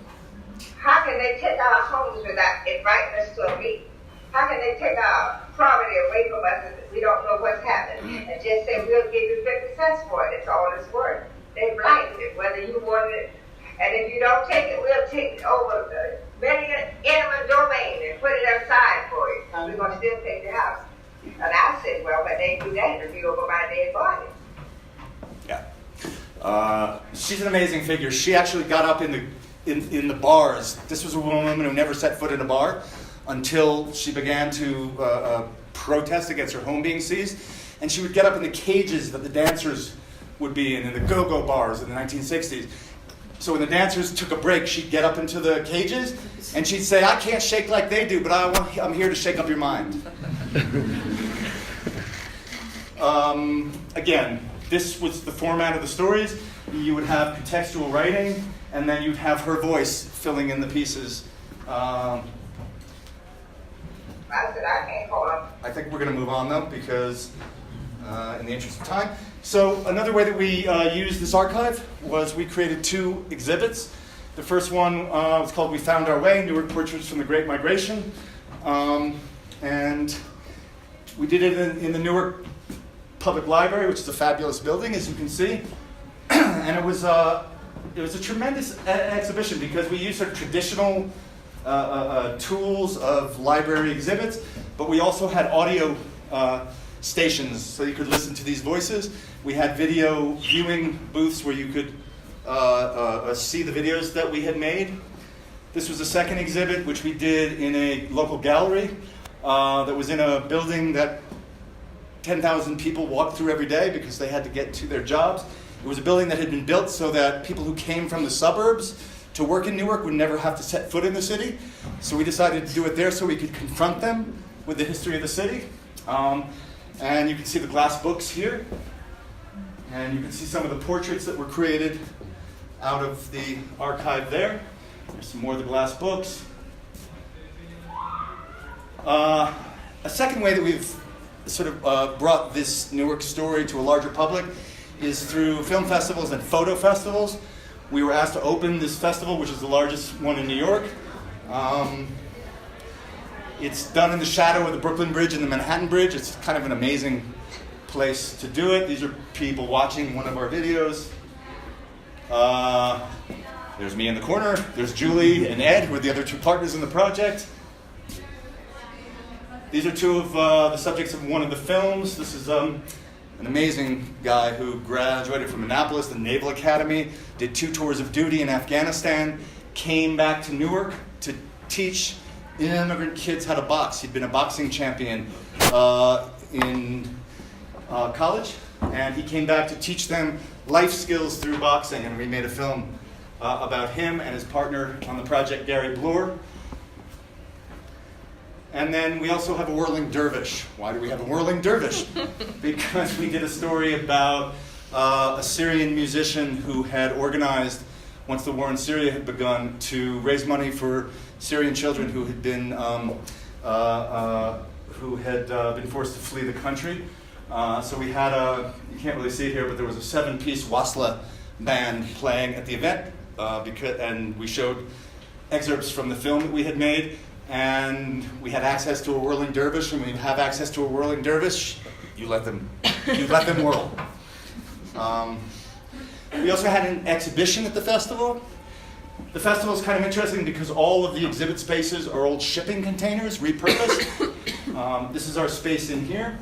Q: How can they take our homes without inviting us to a meeting? How can they take our property away from us if we don't know what's happening and just say we'll give you 50 cents for it? It's all it's worth. They blighted it, whether you wanted it. And if you don't take it, we'll take it over many eminent domain and put it aside for you. We're going to still take the house. And I said, well, but they do that if you over my dead body.
C: Yeah. She's an amazing figure. She actually got up in the bars. This was a woman who never set foot in a bar until she began to protest against her home being seized. And she would get up in the cages that the dancers would be in the go-go bars in the 1960s. So when the dancers took a break, she'd get up into the cages, and she'd say, I can't shake like they do, but I'm here to shake up your mind. Again, this was the format of the stories. You would have contextual writing, and then you'd have her voice filling in the pieces.
Q: I said I can't call them.
C: I think we're going to move on, though, because in the interest of time. So another way that we used this archive was we created 2 exhibits. The first one was called We Found Our Way, Newark Portraits from the Great Migration. And we did it in the Newark Public Library, which is a fabulous building, as you can see. And it was a tremendous exhibition because we used sort of traditional tools of library exhibits, but we also had audio stations so you could listen to these voices. We had video viewing booths where you could see the videos that we had made. This was the second exhibit, which we did in a local gallery that was in a building that 10,000 people walked through every day because they had to get to their jobs. It was a building that had been built so that people who came from the suburbs to work in Newark would never have to set foot in the city. So we decided to do it there so we could confront them with the history of the city. And you can see the glass books here. And you can see some of the portraits that were created out of the archive there. There's some more of the glass books. A second way that we've sort of brought this Newark story to a larger public is through film festivals and photo festivals. We were asked to open this festival, which is the largest one in New York. It's done in the shadow of the Brooklyn Bridge and the Manhattan Bridge. It's kind of an amazing place to do it. These are people watching one of our videos. There's me in the corner. There's Julie and Ed, who are the other 2 partners in the project. These are 2 of the subjects of one of the films. This is an amazing guy who graduated from Annapolis, the Naval Academy, did 2 tours of duty in Afghanistan, came back to Newark to teach immigrant kids how to box. He'd been a boxing champion in college, and he came back to teach them life skills through boxing, and we made a film about him and his partner on the project, Gary Bloor. And then we also have a whirling dervish. Why do we have a whirling dervish? Because we did a story about a Syrian musician who had organized, once the war in Syria had begun, to raise money for Syrian children who had been forced to flee the country. So we had you can't really see it here, but there was a 7-piece wasla band playing at the event, and we showed excerpts from the film that we had made. And we had access to a whirling dervish, and when you have access to a whirling dervish, you let them whirl. We also had an exhibition at the festival. The festival is kind of interesting because all of the exhibit spaces are old shipping containers, repurposed. This is our space in here.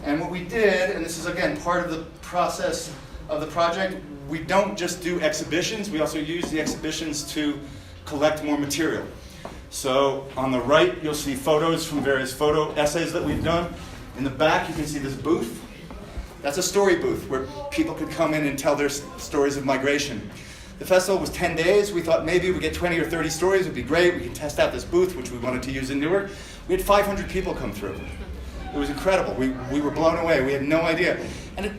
C: And what we did, and this is again part of the process of the project, we don't just do exhibitions, we also use the exhibitions to collect more material. So on the right, you'll see photos from various photo essays that we've done. In the back, you can see this booth. That's a story booth where people could come in and tell their stories of migration. The festival was 10 days. We thought maybe we get 20 or 30 stories. It would be great. We can test out this booth, which we wanted to use in Newark. We had 500 people come through. It was incredible. We were blown away. We had no idea. And it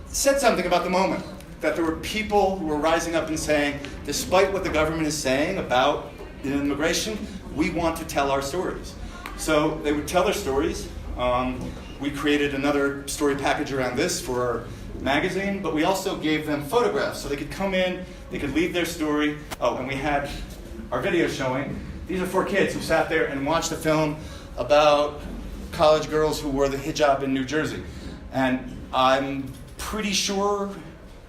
C: said something about the moment, that there were people who were rising up and saying, despite what the government is saying about immigration, we want to tell our stories. So they would tell their stories. We created another story package around this for our magazine, but we also gave them photographs so they could come in, they could leave their story. Oh, and we had our video showing. These are 4 kids who sat there and watched a film about college girls who wore the hijab in New Jersey. And I'm pretty sure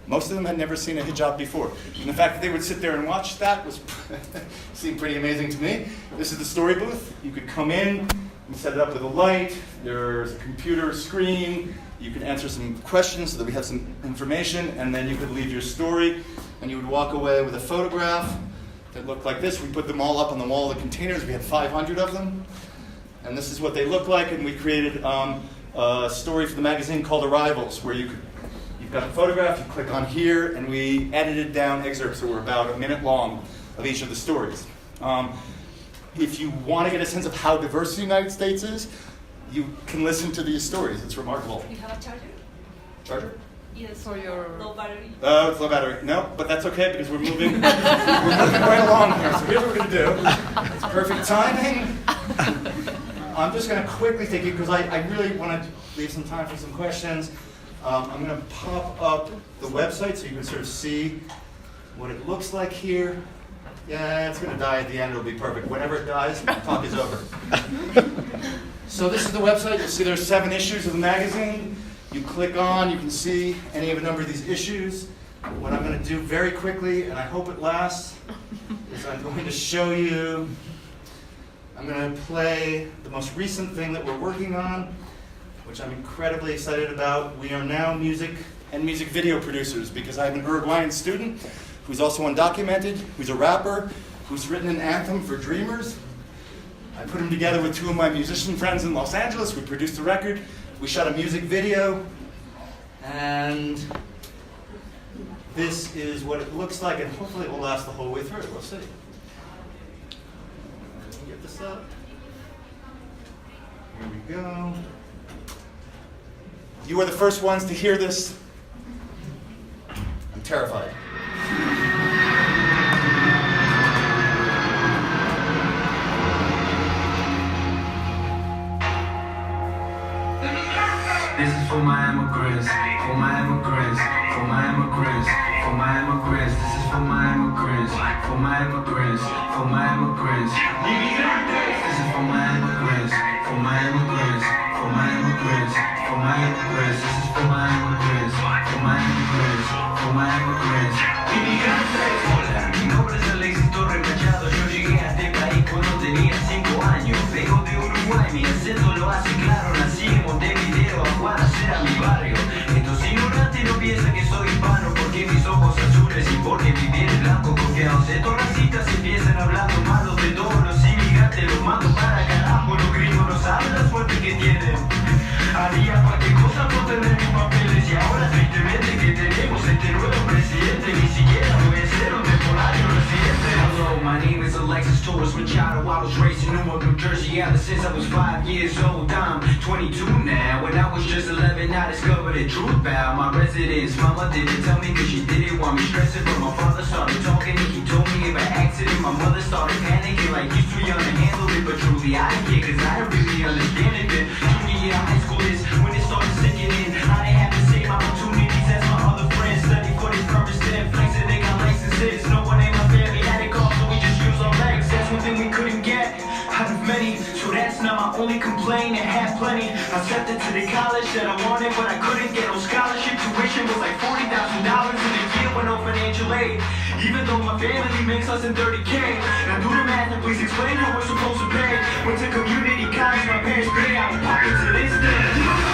C: most of them had never seen a hijab before. And the fact that they would sit there and watch that seemed pretty amazing to me. This is the story booth. You could come in and set it up with a light. There's a computer screen. You could answer some questions so that we have some information, and then you could leave your story, and you would walk away with a photograph that looked like this. We put them all up on the wall of the containers. We had 500 of them. And this is what they look like, and we created a story for the magazine called Arrivals, where you You've got a photograph, you click on here, and we edited down excerpts that were about a minute long of each of the stories. If you want to get a sense of how diverse the United States is, you can listen to these stories. It's remarkable.
A: You have a charger?
C: Charger?
A: Yes, for your low battery.
C: Oh, it's low battery. No, but that's okay because we're moving right along here. So here's what we're going to do. It's perfect timing. I'm just going to quickly take you, because I really want to leave some time for some questions. I'm going to pop up the website so you can sort of see what it looks like here. Yeah, it's going to die at the end. It'll be perfect. Whenever it dies, the talk is over. So this is the website. You'll see there's 7 issues of the magazine. You click on, you can see any of a number of these issues. What I'm going to do very quickly, and I hope it lasts, is I'm going to show you, I'm going to play the most recent thing that we're working on, which I'm incredibly excited about. We are now music and music video producers because I have an Uruguayan student who's also undocumented, who's a rapper, who's written an anthem for dreamers. I put him together with 2 of my musician friends in Los Angeles. We produced a record. We shot a music video. And this is what it looks like, and hopefully it will last the whole way through. We'll see. Get this up. Here we go. You are the first ones to hear this. I'm terrified.
R: This is for my immigrants, for my immigrants, for my immigrants, for my immigrants. This is for my immigrants, for my immigrants, for my immigrants. This is for my immigrants, for my immigrants, for my immigrants, for my immigrants. This is for my immigrants, for my immigrants, for my immigrants. Hola, mi nombre es Alexis Torres Machado. Yo llegué a este país cuando tenía 5 años. Vengo de Uruguay, mi acento lo hace claro. Nací en Montevideo, Aguadacera, mi barrio. Estos ignorantes no piensan que soy hispano porque mis ojos azules y porque mi piel es blanco confiados. Estos racistas empiezan hablando malos de todos los inmigrantes. Los mando para carajo, los gringos no saben la suerte que tienen. Haría cualquier cosa por tener mis papeles y ahora tristemente que tenemos este nuevo presidente. Ni siquiera voy a ser un temporario residente. Hello, my name is Alexis Torres Machado. I was raised in Newark, New Jersey ever since I was 5 years old. I'm 22 now. When I was just 11, I discovered the truth about my residence. Mama didn't tell me cause she didn't want me stressing, but my father started talking and he told me if I accident. My mother started panicking like he's too young to handle it, but truly I didn't care cause I didn't really understand it. Then junior year high school is when it started sinking in. I didn't have the same opportunities as my other friends. Study for this purpose, then flex and they got licenses. No one in my family had a car, so we just use our legs. That's one thing we couldn't get out of many, so that's not my only complaint. I had plenty. I accepted to the college that I wanted, but I couldn't get no scholarship. Tuition was like $40,000 in a year with no financial aid. Even though my family makes less than 30K. Now do the math and please explain how we're supposed to pay. Went to community college, my parents paid out of pocket to this day.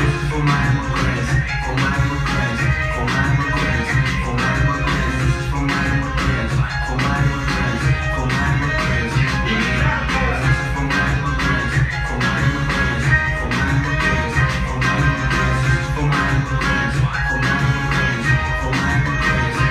R: This is for my immigrants, for my immigrants, for my immigrants, for my immigrants. This is for my immigrants, for my immigrants, for my immigrants. This is for my immigrants, for my immigrants, for my immigrants, for my immigrants. This is for my immigrants, for my immigrants, for my immigrants.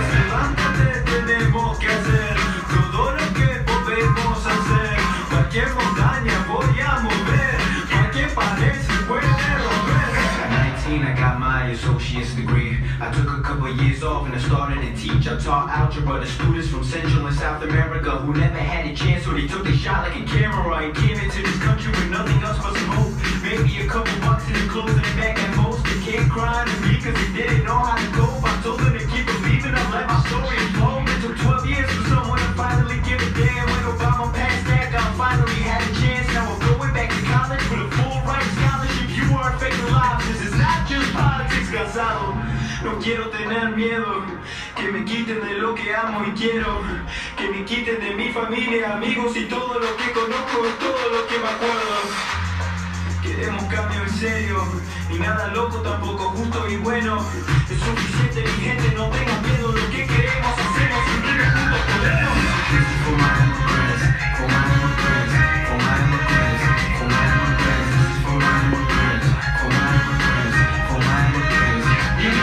R: Levántate, tenemos que hacer todo lo que podemos hacer. Cualquier montaña voy a mover, cualquier pared se puede romper. At 19, I got my associate's degree. I took a couple years off and I started to teach. I taught algebra to students from Central and South America who never had a chance, so they took the shot like a camera and came into this country with nothing else but some hope. Maybe a couple bucks in the clothes in the back at most. They came crying to me because they didn't know how to cope. I told them to keep believing. I let my story unfold. It took 12 years for someone to finally give a damn. When Obama passed that, I finally had a chance. Now I'm going back to college with a full ride scholarship. You are affecting lives. This is not just politics, cansado. No quiero tener miedo, que me quiten de lo que amo y quiero, que me quiten de mi familia, amigos y todo lo que conozco, todo lo que me acuerdo. Queremos cambio en serio, y nada loco, tampoco justo y bueno. Es suficiente mi gente, no tengan miedo, lo que queremos hacemos, unirnos juntos podemos. This is for my immigrants, for my immigrants, for my immigrants, for my immigrants. This is for my immigrants, for my immigrants, for my immigrants.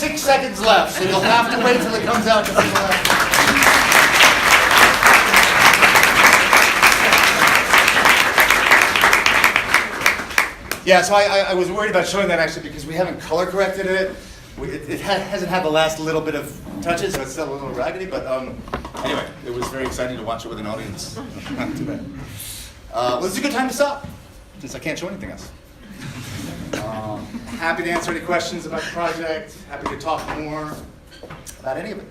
C: 6 seconds left, so you'll have to wait till it comes out. Yeah, so I was worried about showing that actually because we haven't color corrected it. It hasn't had the last little bit of touches, so it's still a little raggedy, but anyway, it was very exciting to watch it with an audience. Not too bad. Well, this is a good time to stop, since I can't show anything else. Happy to answer any questions about the project, happy to talk more about any of it.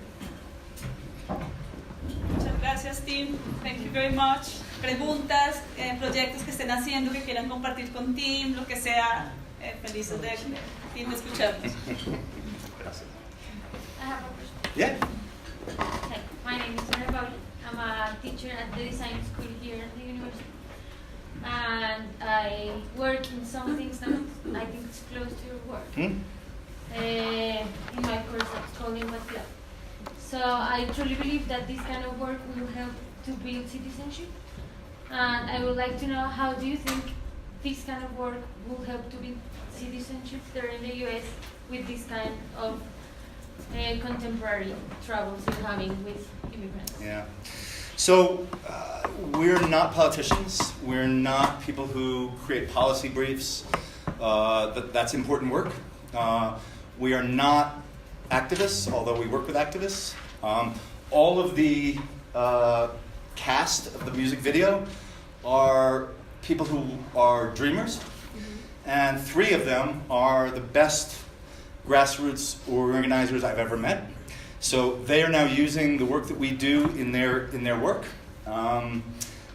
A: Muchas gracias, Tim. Thank you very much. Preguntas, proyectos que estén haciendo, que quieran compartir con Tim, lo que sea, felices de Tim escucharnos.
C: Gracias.
S: I have a question.
C: Yeah.
S: Hi, my name is Tim Raphael. I'm a teacher at the design school here at the university. And I work in some things that I think is close to your work. In my course it's called investigación. So I truly believe that this kind of work will help to build citizenship. And I would like to know, how do you think this kind of work will help to build citizenship there in the US with this kind of contemporary troubles you're having with immigrants?
C: Yeah. So we're not politicians. We're not people who create policy briefs. That's important work. We are not activists, although we work with activists. All of the cast of the music video are people who are dreamers, and 3 of them are the best grassroots organizers I've ever met. So they are now using the work that we do in their work.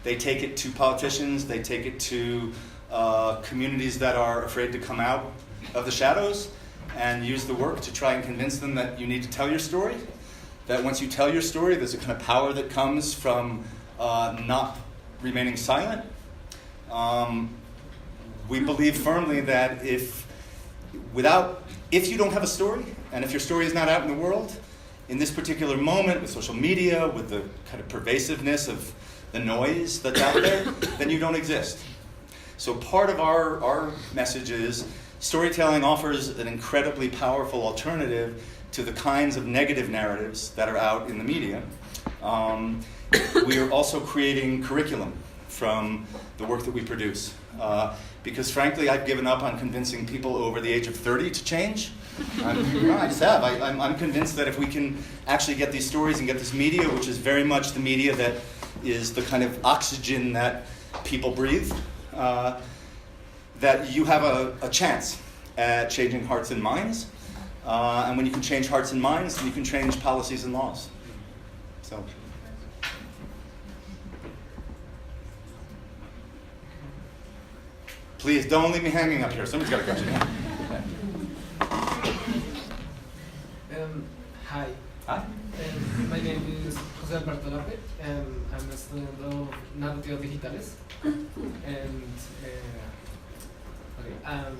C: They take it to politicians, they take it to communities that are afraid to come out of the shadows, and use the work to try and convince them that you need to tell your story, that once you tell your story, there's a kind of power that comes from not remaining silent. We believe firmly that if you don't have a story, and if your story is not out in the world, in this particular moment with social media, with the kind of pervasiveness of the noise that's out there, then you don't exist. So part of our message is storytelling offers an incredibly powerful alternative to the kinds of negative narratives that are out in the media. We are also creating curriculum from the work that we produce. Because frankly, I've given up on convincing people over the age of 30 to change. I just have. I'm convinced that if we can actually get these stories and get this media, which is very much the media that is the kind of oxygen that people breathe, that you have a chance at changing hearts and minds. And when you can change hearts and minds, then you can change policies and laws. So. Please don't leave me hanging up here. Somebody's got a question.
T: Hi.
C: Hi.
T: My name is Jose Alberto Lape, and I'm a student of Narrativas Digitales. And I'm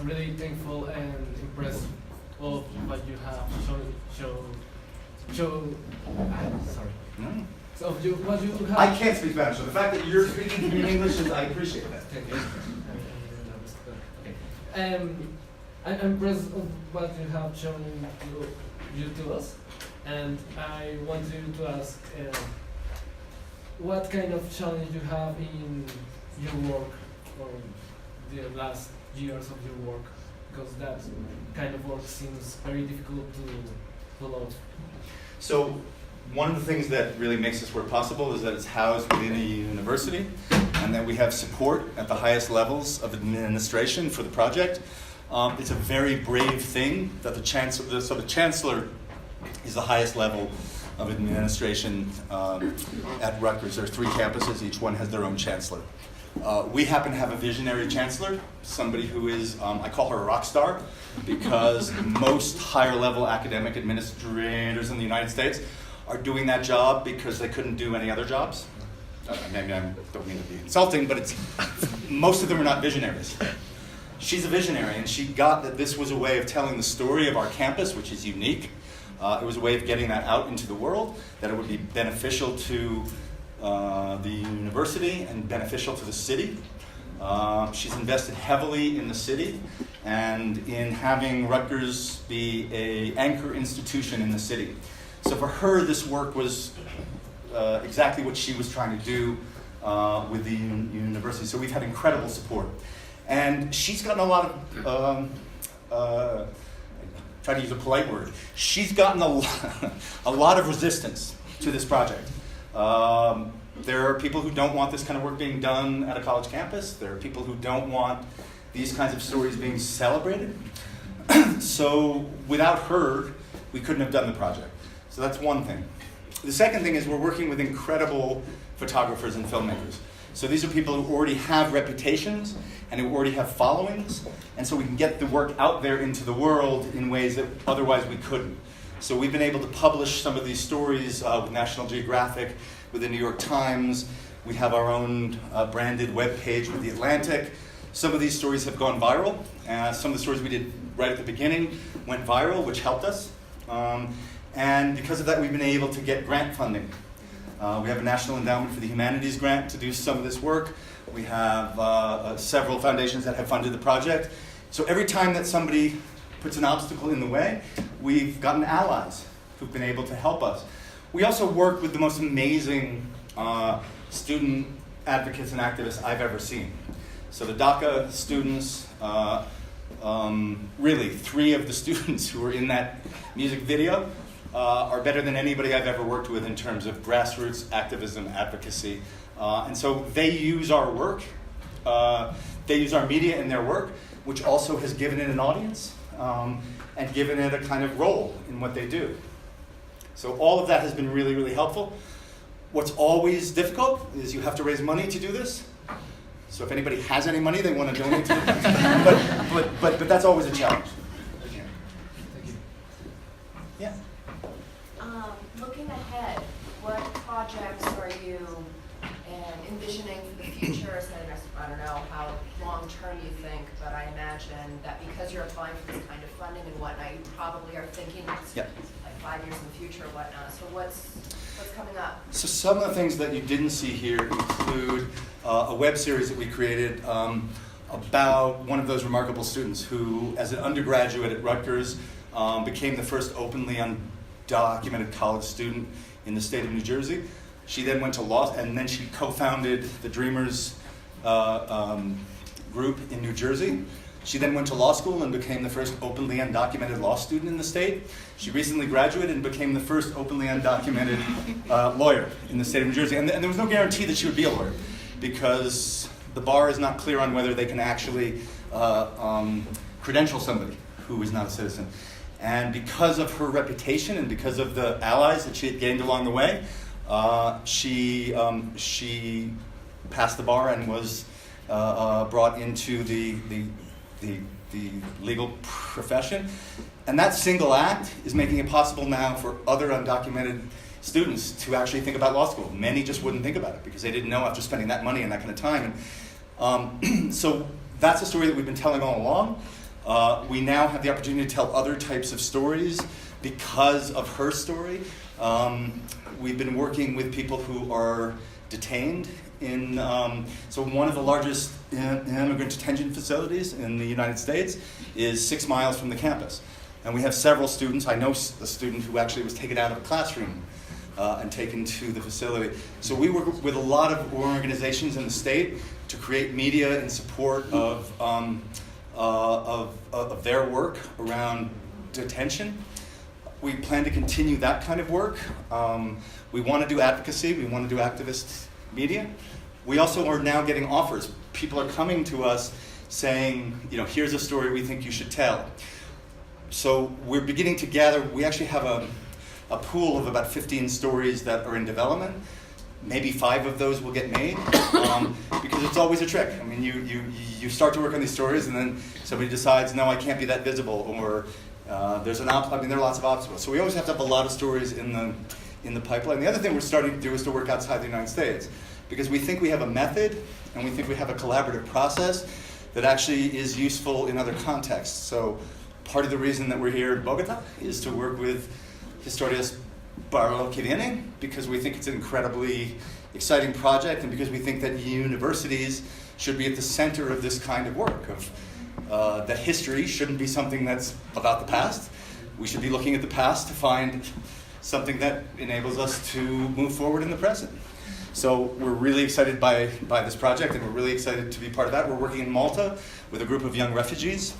T: really thankful and impressed of what you have shown. Sorry.
C: No.
T: So what you have.
C: I can't speak Spanish, so the fact that you're speaking to me in English, I appreciate that.
T: Thank you. I'm impressed of what you have shown to us, and I want you to ask what kind of challenge you have in your work or the last years of your work, because that kind of work seems very difficult to follow.
C: So one of the things that really makes this work possible is that it's housed within a university, and that we have support at the highest levels of administration for the project. It's a very brave thing that the chancellor is the highest level of administration at Rutgers. There are 3 campuses, each one has their own chancellor. We happen to have a visionary chancellor, somebody who is, I call her a rock star, because most higher level academic administrators in the United States are doing that job because they couldn't do any other jobs. Maybe I don't mean to be insulting, but most of them are not visionaries. She's a visionary, and she got that this was a way of telling the story of our campus, which is unique. It was a way of getting that out into the world, that it would be beneficial to the university and beneficial to the city. She's invested heavily in the city, and in having Rutgers be an anchor institution in the city. So for her, this work was exactly what she was trying to do with the university. So we've had incredible support. And she's gotten a lot of, try to use a polite word, she's gotten a lot of resistance to this project. There are people who don't want this kind of work being done at a college campus. There are people who don't want these kinds of stories being celebrated. So without her, we couldn't have done the project. So that's one thing. The second thing is we're working with incredible photographers and filmmakers. So these are people who already have reputations and who already have followings, and so we can get the work out there into the world in ways that otherwise we couldn't. So we've been able to publish some of these stories with National Geographic, with the New York Times. We have our own branded web page with The Atlantic. Some of these stories have gone viral. Some of the stories we did right at the beginning went viral, which helped us. And because of that, we've been able to get grant funding. We have a National Endowment for the Humanities grant to do some of this work. We have several foundations that have funded the project. So every time that somebody puts an obstacle in the way, we've gotten allies who've been able to help us. We also work with the most amazing student advocates and activists I've ever seen. So the DACA students, really 3 of the students who were in that music video are better than anybody I've ever worked with in terms of grassroots activism, advocacy. And so they use our work, they use our media in their work, which also has given it an audience and given it a kind of role in what they do. So all of that has been really, really helpful. What's always difficult is you have to raise money to do this. So if anybody has any money they want to donate to it, but that's always a challenge.
T: Thank you.
C: Yeah.
U: Looking ahead, what projects are you envisioning for the future? So I don't know how long term you think, but I imagine that because you're applying for this kind of funding and whatnot, you probably are thinking like 5 years in the future or whatnot. So what's coming up?
C: So some of the things that you didn't see here include a web series that we created about one of those remarkable students who, as an undergraduate at Rutgers, became the first openly undocumented college student in the state of New Jersey. She then went to law, and then she co-founded the Dreamers group in New Jersey. She then went to law school and became the first openly undocumented law student in the state. She recently graduated and became the first openly undocumented lawyer in the state of New Jersey. And there was no guarantee that she would be a lawyer, because the bar is not clear on whether they can actually credential somebody who is not a citizen. And because of her reputation and because of the allies that she had gained along the way, she passed the bar and was brought into the legal profession. And that single act is making it possible now for other undocumented students to actually think about law school. Many just wouldn't think about it because they didn't know after spending that money and that kind of time. And so that's a story that we've been telling all along. We now have the opportunity to tell other types of stories because of her story. We've been working with people who are detained in, so one of the largest immigrant detention facilities in the United States is 6 miles from the campus. And we have several students. I know a student who actually was taken out of a classroom and taken to the facility. So we work with a lot of organizations in the state to create media in support of their work around detention. We plan to continue that kind of work. We want to do advocacy. We want to do activist media. We also are now getting offers. People are coming to us saying, here's a story we think you should tell. So we're beginning to gather. We actually have a pool of about 15 stories that are in development. Maybe 5 of those will get made, because it's always a trick. I mean, you start to work on these stories, and then somebody decides, no, I can't be that visible, or there are lots of obstacles. So we always have to have a lot of stories in the pipeline. The other thing we're starting to do is to work outside the United States, because we think we have a method, and we think we have a collaborative process that actually is useful in other contexts. So part of the reason that we're here in Bogota is to work with Historias para lo que viene, because we think it's an incredibly exciting project, and because we think that universities should be at the center of this kind of work, of that history shouldn't be something that's about the past. We should be looking at the past to find something that enables us to move forward in the present. So we're really excited by this project, and we're really excited to be part of that. We're working in Malta with a group of young refugees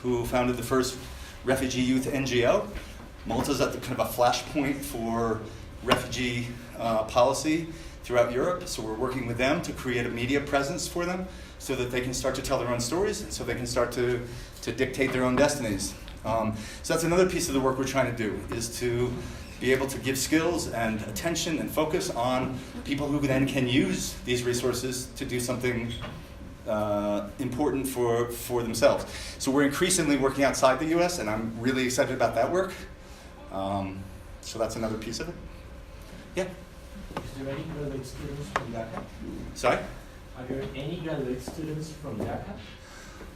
C: who founded the first refugee youth NGO. Malta's at the kind of a flashpoint for refugee policy throughout Europe, so we're working with them to create a media presence for them so that they can start to tell their own stories and so they can start to dictate their own destinies. So that's another piece of the work we're trying to do, is to be able to give skills and attention and focus on people who then can use these resources to do something important for themselves. So we're increasingly working outside the US, and I'm really excited about that work. So that's another piece of it. Yeah?
D: Is there any graduate students from Dhaka?
C: Sorry?
D: Are there any graduate students from Dhaka?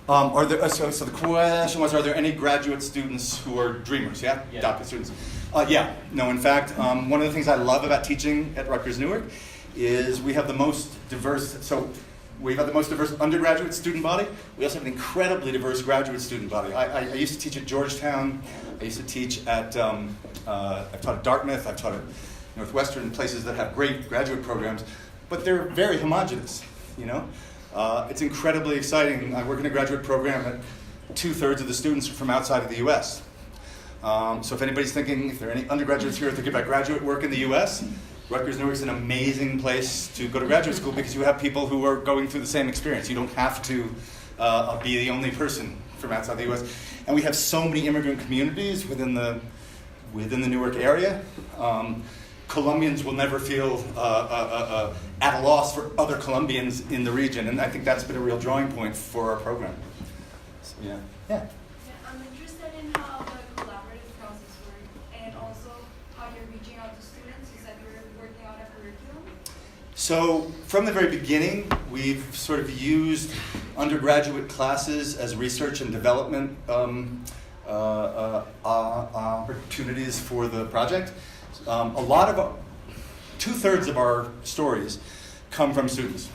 C: Are there, so the question was, are there any graduate students who are dreamers, yeah?
D: Yeah.
C: DACA students. Yeah, no, in fact, one of the things I love about teaching at Rutgers Newark is we have the most diverse, so we have the most diverse undergraduate student body. We also have an incredibly diverse graduate student body. I used to teach at Georgetown. I used to teach at, I've taught at Dartmouth, I've taught at Northwestern, places that have great graduate programs, but they're very homogenous, you know? It's incredibly exciting. I work in a graduate program that 2/3 of the students are from outside of the US. So if anybody's thinking, if there are any undergraduates here thinking about graduate work in the US, Rutgers Newark is an amazing place to go to graduate school because you have people who are going through the same experience. You don't have to be the only person from outside the US. And we have so many immigrant communities within the Newark area. Colombians will never feel at a loss for other Colombians in the region, and I think that's been a real drawing point for our program. So, yeah.
V: I'm interested in how the collaborative process works, and also how you're reaching out to students. You said you're working on a curriculum.
C: So from the very beginning, we've sort of used undergraduate classes as research and development opportunities for the project. A lot of 2/3 of our stories come from students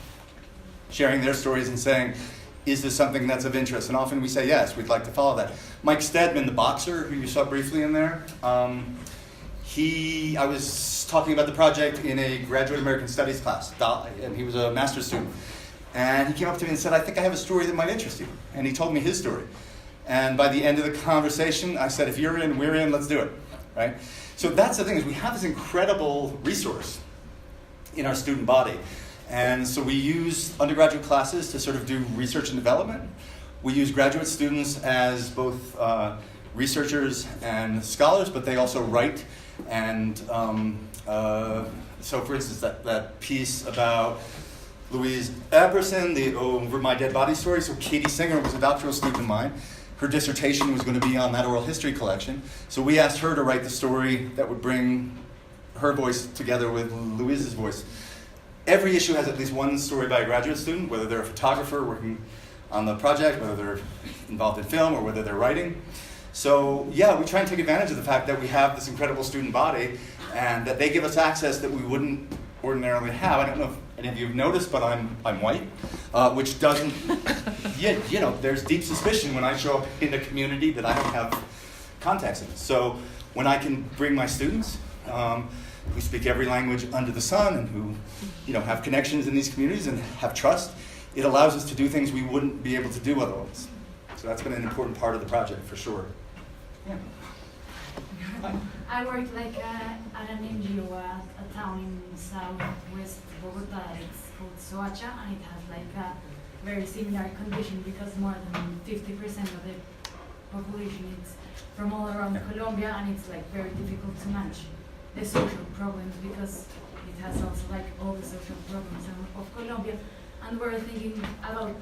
C: sharing their stories and saying, is this something that's of interest? And often we say, yes, we'd like to follow that. Mike Stedman, the boxer, who you saw briefly in there, I was talking about the project in a graduate American Studies class, and he was a master's student. And he came up to me and said, I think I have a story that might interest you. And he told me his story. And by the end of the conversation, I said, if you're in, we're in, let's do it, right? So that's the thing, is we have this incredible resource in our student body. And so we use undergraduate classes to sort of do research and development. We use graduate students as both researchers and scholars, but they also write. And so for instance, that piece about Louise Epperson, the Over My Dead Body story, so Katie Singer was a doctoral student of mine. Her dissertation was going to be on that oral history collection. So we asked her to write the story that would bring her voice together with Louise's voice. Every issue has at least one story by a graduate student, whether they're a photographer working on the project, whether they're involved in film, or whether they're writing. So yeah, we try and take advantage of the fact that we have this incredible student body and that they give us access that we wouldn't ordinarily have. I don't know if any of you have noticed, but I'm white, which doesn't, there's deep suspicion when I show up in a community that I don't have contacts in. So when I can bring my students who speak every language under the sun and who have connections in these communities and have trust, it allows us to do things we wouldn't be able to do otherwise. So that's been an important part of the project for sure. Yeah.
W: I work at an NGO at a town in southwest Bogota. It's called Soacha, and it has a very similar condition because more than 50% of the population is from all around Colombia, and it's very difficult to manage the social problems because it has also all the social problems of Colombia. And we're thinking about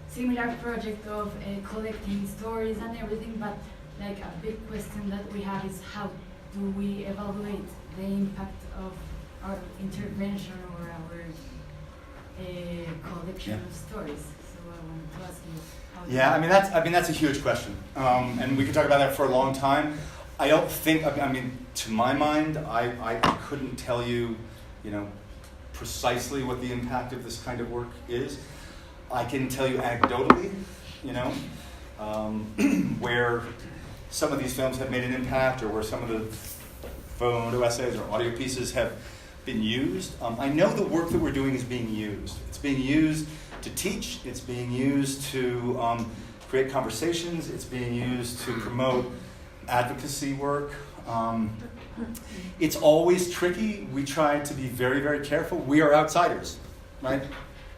W: similar project of collecting stories and everything, but a big question that we have is how do we evaluate the impact of our intervention or our collection of stories? So I wanted to ask you how.
C: Yeah, that's a huge question, and we could talk about that for a long time. I don't think. To my mind, I couldn't tell you, precisely what the impact of this kind of work is. I can tell you anecdotally, where some of these films have made an impact, or where some of the photo essays or audio pieces have been used. I know the work that we're doing is being used. It's being used to teach. It's being used to create conversations. It's being used to promote advocacy work. It's always tricky. We try to be very, very careful. We are outsiders, right?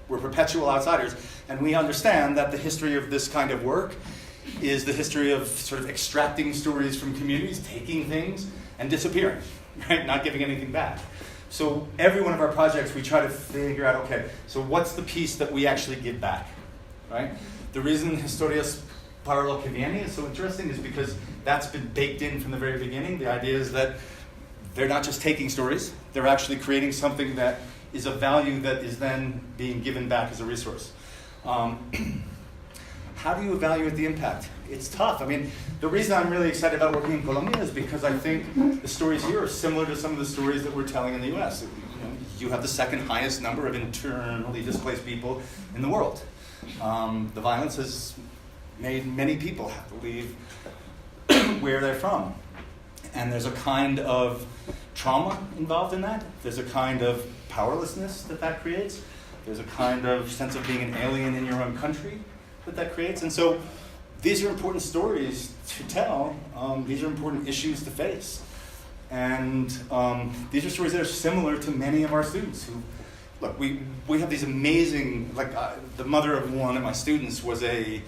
C: We're perpetual outsiders. And we understand that the history of this kind of work is the history of sort of extracting stories from communities, taking things, and disappearing, right? Not giving anything back. So every one of our projects, we try to figure out, okay, so what's the piece that we actually give back, right? The reason Historias para lo que viene is so interesting is because that's been baked in from the very beginning. The idea is that they're not just taking stories, they're actually creating something that is of value that is then being given back as a resource. How do you evaluate the impact? It's tough. I mean, the reason I'm really excited about working in Colombia is because I think the stories here are similar to some of the stories that we're telling in the US. You have the second highest number of internally displaced people in the world. The violence has made many people have to leave where they're from. And there's a kind of trauma involved in that. There's a kind of powerlessness that creates. There's a kind of sense of being an alien in your own country that creates. And so these are important stories to tell. These are important issues to face. And these are stories that are similar to many of our students who, look, we have these amazing, the mother of one of my students was a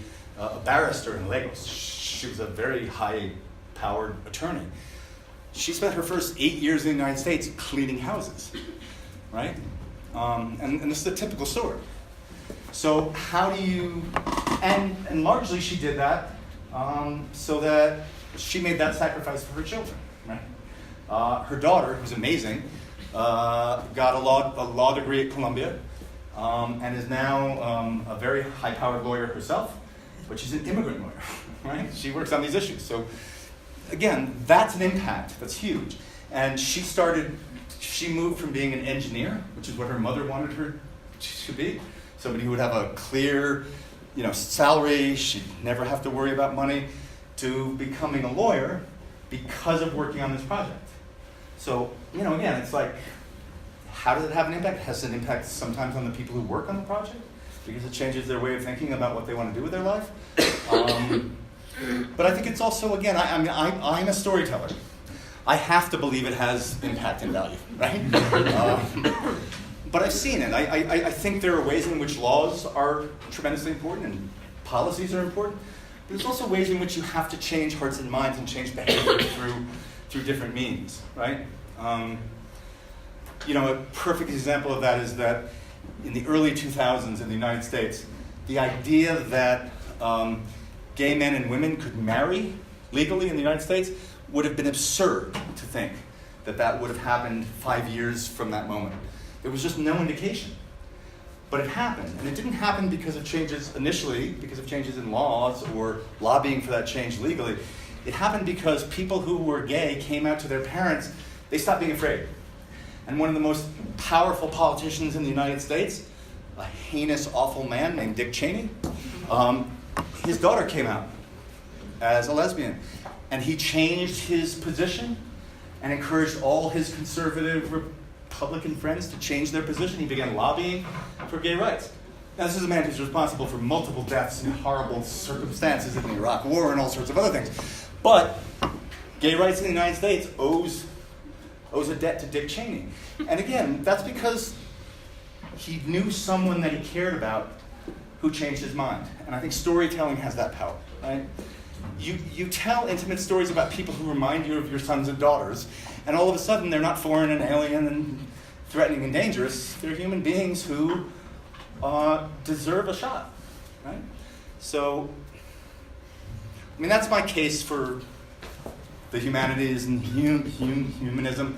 C: barrister in Lagos. She was a very high-powered attorney. She spent her first 8 years in the United States cleaning houses, right? And this is a typical story. So how do you, and largely she did that so that she made that sacrifice for her children, right? Her daughter, who's amazing, got a law degree at Columbia and is now a very high-powered lawyer herself, but she's an immigrant lawyer, right? She works on these issues. So again, that's an impact, that's huge. And she moved from being an engineer, which is what her mother wanted her to be, somebody who would have a clear, salary, she'd never have to worry about money, to becoming a lawyer because of working on this project. So, again, it's like, how does it have an impact? It has an impact sometimes on the people who work on the project, because it changes their way of thinking about what they want to do with their life. But I think it's also, again, I'm a storyteller. I have to believe it has impact and value, right? But I've seen it. I think there are ways in which laws are tremendously important and policies are important. But there's also ways in which you have to change hearts and minds and change behavior through different means, right? A perfect example of that is that in the early 2000s in the United States, the idea that gay men and women could marry legally in the United States would have been absurd to think that would have happened 5 years from that moment. There was just no indication. But it happened. And it didn't happen because of changes initially, because of changes in laws or lobbying for that change legally. It happened because people who were gay came out to their parents. They stopped being afraid. And one of the most powerful politicians in the United States, a heinous, awful man named Dick Cheney, his daughter came out as a lesbian. And he changed his position and encouraged all his conservative Republican friends to change their position. He began lobbying for gay rights. Now, this is a man who's responsible for multiple deaths in horrible circumstances in the Iraq War and all sorts of other things. But gay rights in the United States owes a debt to Dick Cheney. And again, that's because he knew someone that he cared about who changed his mind. And I think storytelling has that power, right? You tell intimate stories about people who remind you of your sons and daughters, and all of a sudden they're not foreign and alien and threatening and dangerous. They're human beings who deserve a shot, right? So, that's my case for the humanities and humanism.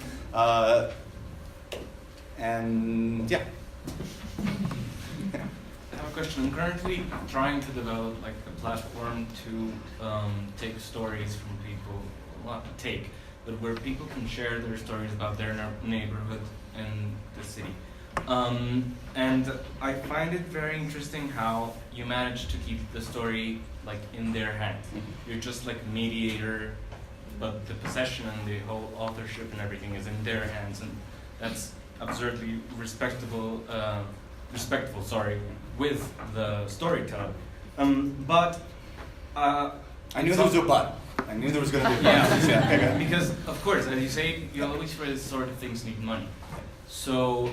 C: And yeah.
B: I have a question. I'm currently trying to develop a platform to take stories from people, but where people can share their stories about their neighborhood and the city. And I find it very interesting how you manage to keep the story like in their hands. You're just like mediator, but the possession and the whole authorship and everything is in their hands, and that's absurdly respectful, with the storyteller. But
C: I knew there was a but. I knew there was going to be a but.
B: Yeah, because of course, as you say, you always for this sort of things need money. So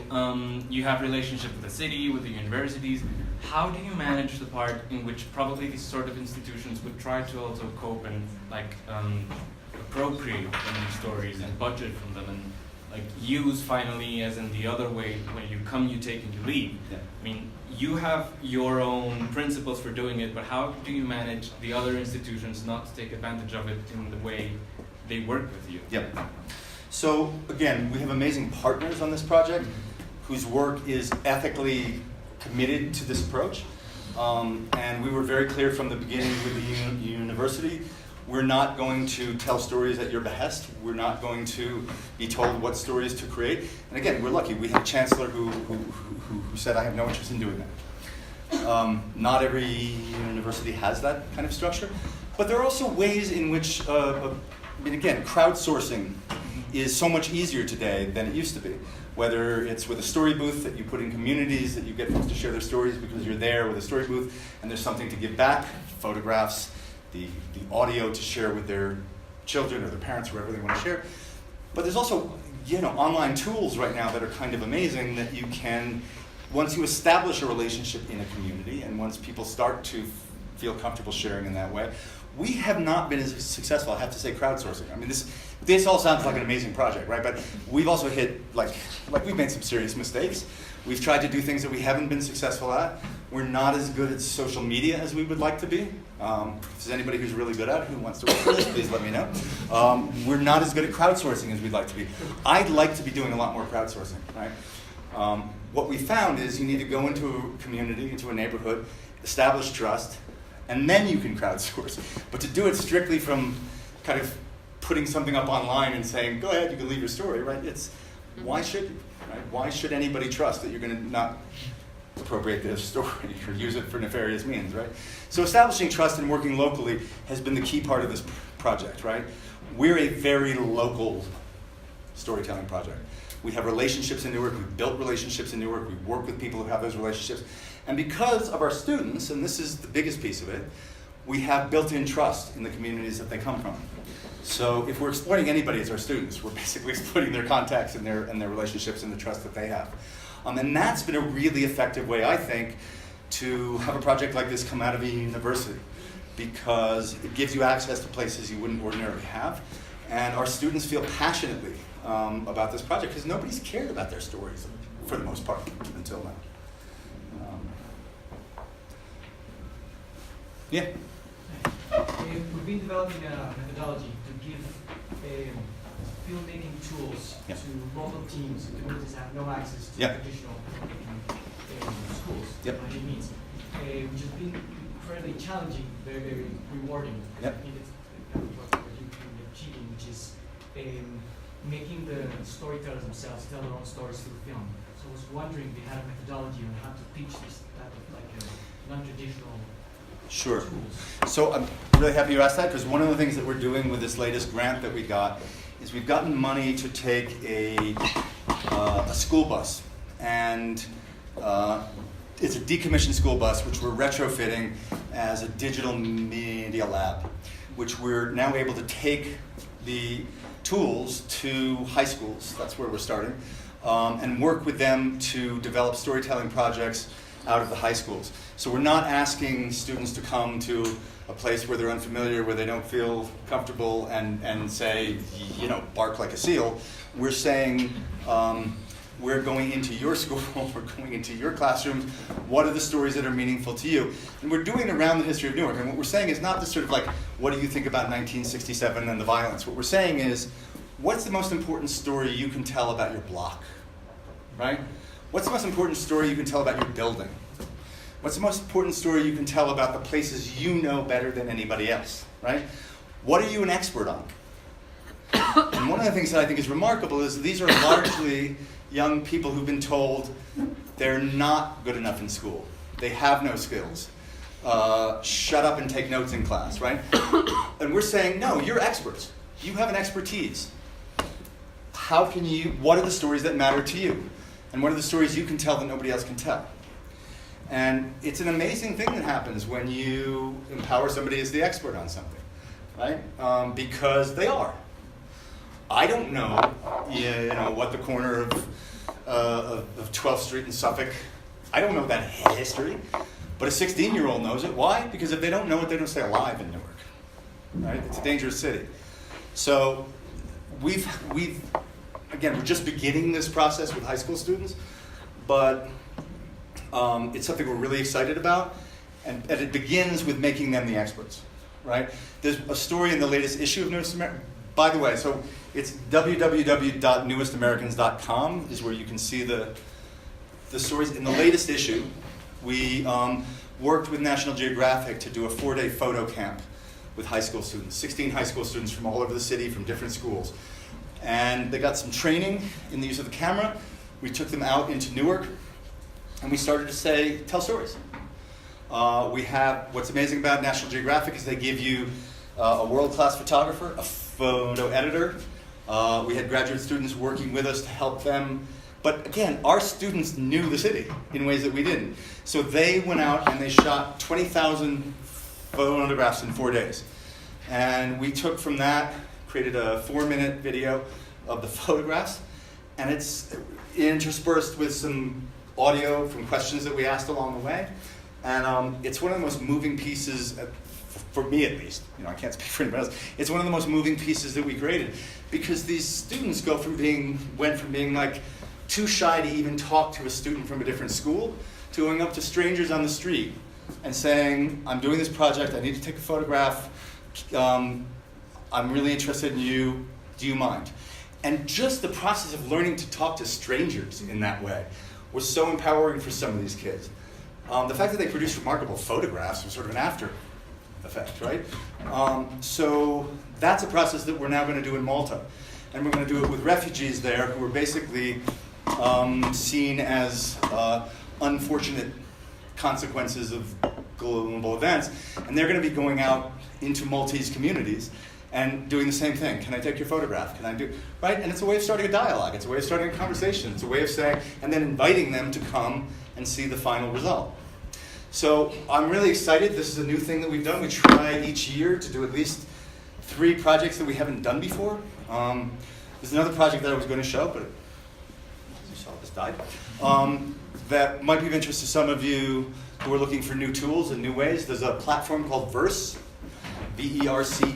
B: you have relationship with the city, with the universities. How do you manage the part in which probably these sort of institutions would try to also cope and like appropriate from these stories and budget from them and like use finally as in the other way, when you come, you take and you leave.
C: Yeah.
B: I mean, you have your own principles for doing it, but how do you manage the other institutions not to take advantage of it in the way they work with you?
C: Yep. So again, we have amazing partners on this project whose work is ethically committed to this approach. And we were very clear from the beginning with the university, we're not going to tell stories at your behest. We're not going to be told what stories to create. And again, we're lucky. We had a chancellor who said, I have no interest in doing that. Not every university has that kind of structure. But there are also ways in which, again, crowdsourcing is so much easier today than it used to be. Whether it's with a story booth that you put in communities, that you get folks to share their stories because you're there with a story booth and there's something to give back, photographs, the audio to share with their children or their parents, whoever they want to share. But there's also, online tools right now that are kind of amazing that you can, once you establish a relationship in a community and once people start to feel comfortable sharing in that way, we have not been as successful, I have to say, crowdsourcing. I mean, this all sounds like an amazing project, right? But we've also hit, like we've made some serious mistakes. We've tried to do things that we haven't been successful at. We're not as good at social media as we would like to be. If there's anybody who's really good at it, who wants to work for this, please let me know. We're not as good at crowdsourcing as we'd like to be. I'd like to be doing a lot more crowdsourcing, right? What we found is you need to go into a community, into a neighborhood, establish trust, and then you can crowdsource. But to do it strictly from kind of putting something up online and saying, go ahead, you can leave your story, right? Why should you, right? Why should anybody trust that you're going to not appropriate their story or use it for nefarious means, right? So establishing trust and working locally has been the key part of this project, right? We're a very local storytelling project. We have relationships in Newark, we've built relationships in Newark, we work with people who have those relationships. And because of our students, and this is the biggest piece of it, we have built-in trust in the communities that they come from. So if we're exploiting anybody as our students, we're basically exploiting their contacts and their relationships and the trust that they have. And that's been a really effective way, I think, to have a project like this come out of a university, because it gives you access to places you wouldn't ordinarily have. And our students feel passionately about this project because nobody's cared about their stories for the most part until now. Yeah?
G: We've been developing a methodology to give filmmaking tools to local teams and communities that have no access to traditional schools by any means, which has been incredibly challenging, very, very rewarding.
C: Yep.
G: I mean, it's what you've been achieving, which is making the storytellers themselves tell their own stories through film. So I was wondering if you had a methodology on how to teach this type of non-traditional
C: Sure. So I'm really happy you asked that, because one of the things that we're doing with this latest grant that we got is we've gotten money to take a school bus, and it's a decommissioned school bus which we're retrofitting as a digital media lab, which we're now able to take the tools to high schools, that's where we're starting, and work with them to develop storytelling projects out of the high schools. So we're not asking students to come to a place where they're unfamiliar, where they don't feel comfortable and say, bark like a seal. We're saying, we're going into your school, we're going into your classrooms, what are the stories that are meaningful to you? And we're doing it around the history of Newark. And what we're saying is not this sort of like, what do you think about 1967 and the violence? What we're saying is, what's the most important story you can tell about your block, right? What's the most important story you can tell about your building? What's the most important story you can tell about the places you know better than anybody else, right? What are you an expert on? And one of of the things that I think is remarkable is these are largely young people who've been told they're not good enough in school. They have no skills. Shut up and take notes in class, right? And we're saying, no, you're experts. You have an expertise. What are the stories that matter to you? And what are the stories you can tell that nobody else can tell? And it's an amazing thing that happens when you empower somebody as the expert on something, right? Because they are. I don't know, what the corner of 12th Street in Suffolk, I don't know that history, but a 16-year-old knows it. Why? Because if they don't know it, they don't stay alive in Newark, right? It's a dangerous city. So we're just beginning this process with high school students, but it's something we're really excited about, and it begins with making them the experts, right? There's a story in the latest issue of Newest American. By the way, so it's www.newestamericans.com is where you can see the stories. In the latest issue, we worked with National Geographic to do a 4-day photo camp with high school students, 16 high school students from all over the city, from different schools. And they got some training in the use of the camera. We took them out into Newark, and we started to tell stories. What's amazing about National Geographic is they give you a world-class photographer, a photo editor. We had graduate students working with us to help them. But again, our students knew the city in ways that we didn't. So they went out and they shot 20,000 photographs in 4 days. And we took from that, created a 4-minute video of the photographs, and it's interspersed with some audio from questions that we asked along the way. And it's one of the most moving pieces, for me at least, I can't speak for anybody else, it's one of the most moving pieces that we created, because these students went from being like too shy to even talk to a student from a different school, to going up to strangers on the street and saying, I'm doing this project, I need to take a photograph, I'm really interested in you, do you mind? And just the process of learning to talk to strangers in that way was so empowering for some of these kids. The fact that they produced remarkable photographs was sort of an after effect, right? So that's a process that we're now going to do in Malta. And we're going to do it with refugees there who are basically seen as unfortunate consequences of global events. And they're going to be going out into Maltese communities and doing the same thing. Can I take your photograph? Can I do, right? And it's a way of starting a dialogue. It's a way of starting a conversation. It's a way of saying, and then inviting them to come and see the final result. So I'm really excited. This is a new thing that we've done. We try each year to do at least 3 projects that we haven't done before. There's another project that I was going to show, but as you saw, this died. That might be of interest to some of you who are looking for new tools and new ways. There's a platform called Verse, V-E-R-S-E.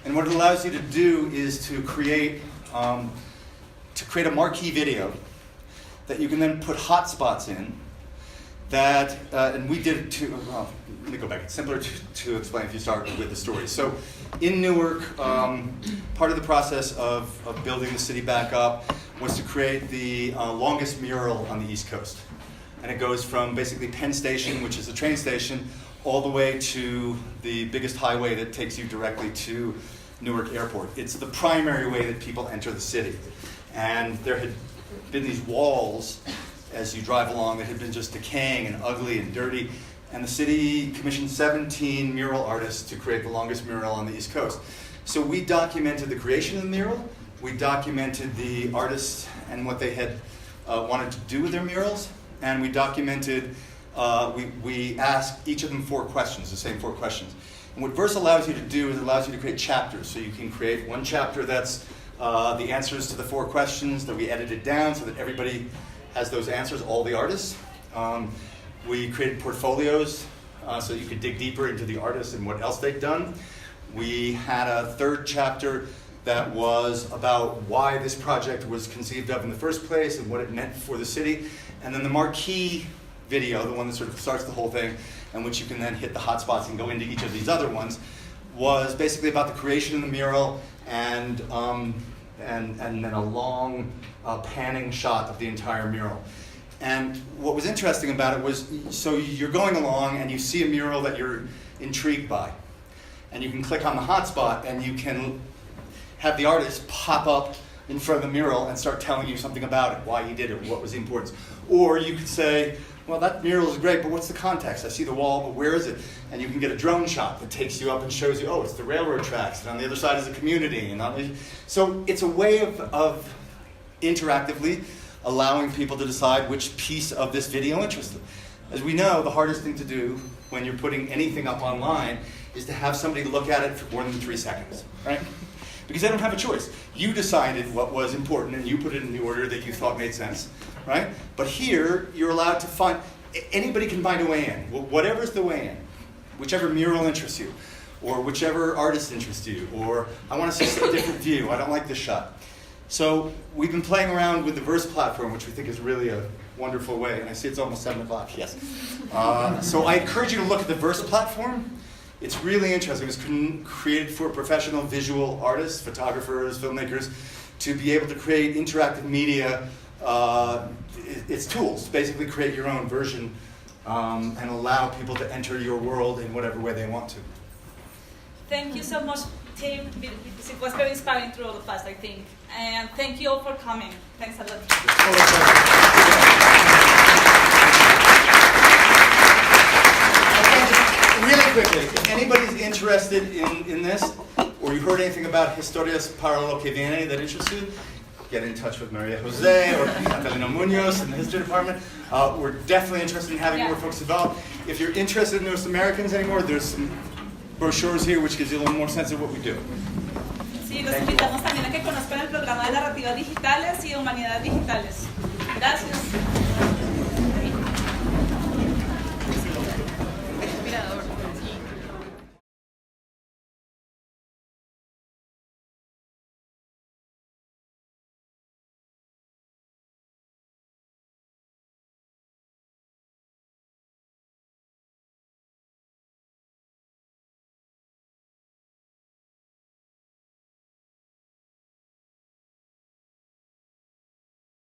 C: And what it allows you to do is to create a marquee video that you can then put hotspots in that, and we did it too, well, let me go back. It's simpler to explain if you start with the story. So in Newark, part of the process of building the city back up was to create the longest mural on the East Coast. And it goes from basically Penn Station, which is a train station, all the way to the biggest highway that takes you directly to Newark Airport. It's the primary way that people enter the city. And there had been these walls as you drive along that had been just decaying and ugly and dirty. And the city commissioned 17 mural artists to create the longest mural on the East Coast. So we documented the creation of the mural. We documented the artists and what they had wanted to do with their murals. And we documented, we asked each of them 4 questions, the same 4 questions. And what Verse allows you to do is it allows you to create chapters. So you can create one chapter that's the answers to the 4 questions that we edited down so that everybody has those answers, all the artists. We created portfolios so you could dig deeper into the artists and what else they'd done. We had a 3rd chapter that was about why this project was conceived of in the first place and what it meant for the city. And then the marquee video, the one that sort of starts the whole thing, and which you can then hit the hotspots and go into each of these other ones, was basically about the creation of the mural and then a long panning shot of the entire mural. And what was interesting about it was, so you're going along and you see a mural that you're intrigued by. And you can click on the hotspot and you can have the artist pop up in front of the mural and start telling you something about it, why he did it, what was the importance. Or you could say, well, that mural is great, but what's the context? I see the wall, but where is it? And you can get a drone shot that takes you up and shows you, oh, it's the railroad tracks, and on the other side is a community. So it's a way of interactively allowing people to decide which piece of this video interests them. As we know, the hardest thing to do when you're putting anything up online is to have somebody look at it for more than 3 seconds, right? Because they don't have a choice. You decided what was important and you put it in the order that you thought made sense, right? But here, you're allowed to find, anybody can find a way in. Whatever's the way in, whichever mural interests you, or whichever artist interests you, or I want to see a different view, I don't like this shot. So we've been playing around with the Verse platform, which we think is really a wonderful way, and I see it's almost 7 o'clock, yes. So I encourage you to look at the Verse platform. It's really interesting. It was created for professional visual artists, photographers, filmmakers, to be able to create interactive media. It's tools, basically create your own version and allow people to enter your world in whatever way they want to.
A: Thank you so much, Tim, because it was very inspiring to all of us, I think. And thank you all for coming. Thanks a lot.
C: Really quickly, if anybody's interested in this, or you heard anything about Historias para lo que viene that interests you, get in touch with Maria Jose or Catalina Munoz in the history department. We're definitely interested in having more folks involved. If you're interested in North Americans anymore, there's some brochures here which gives you a little more sense of what we do.
A: Sí, los invitamos también a que conozcan el programa de narrativas digitales y de humanidades digitales. Gracias.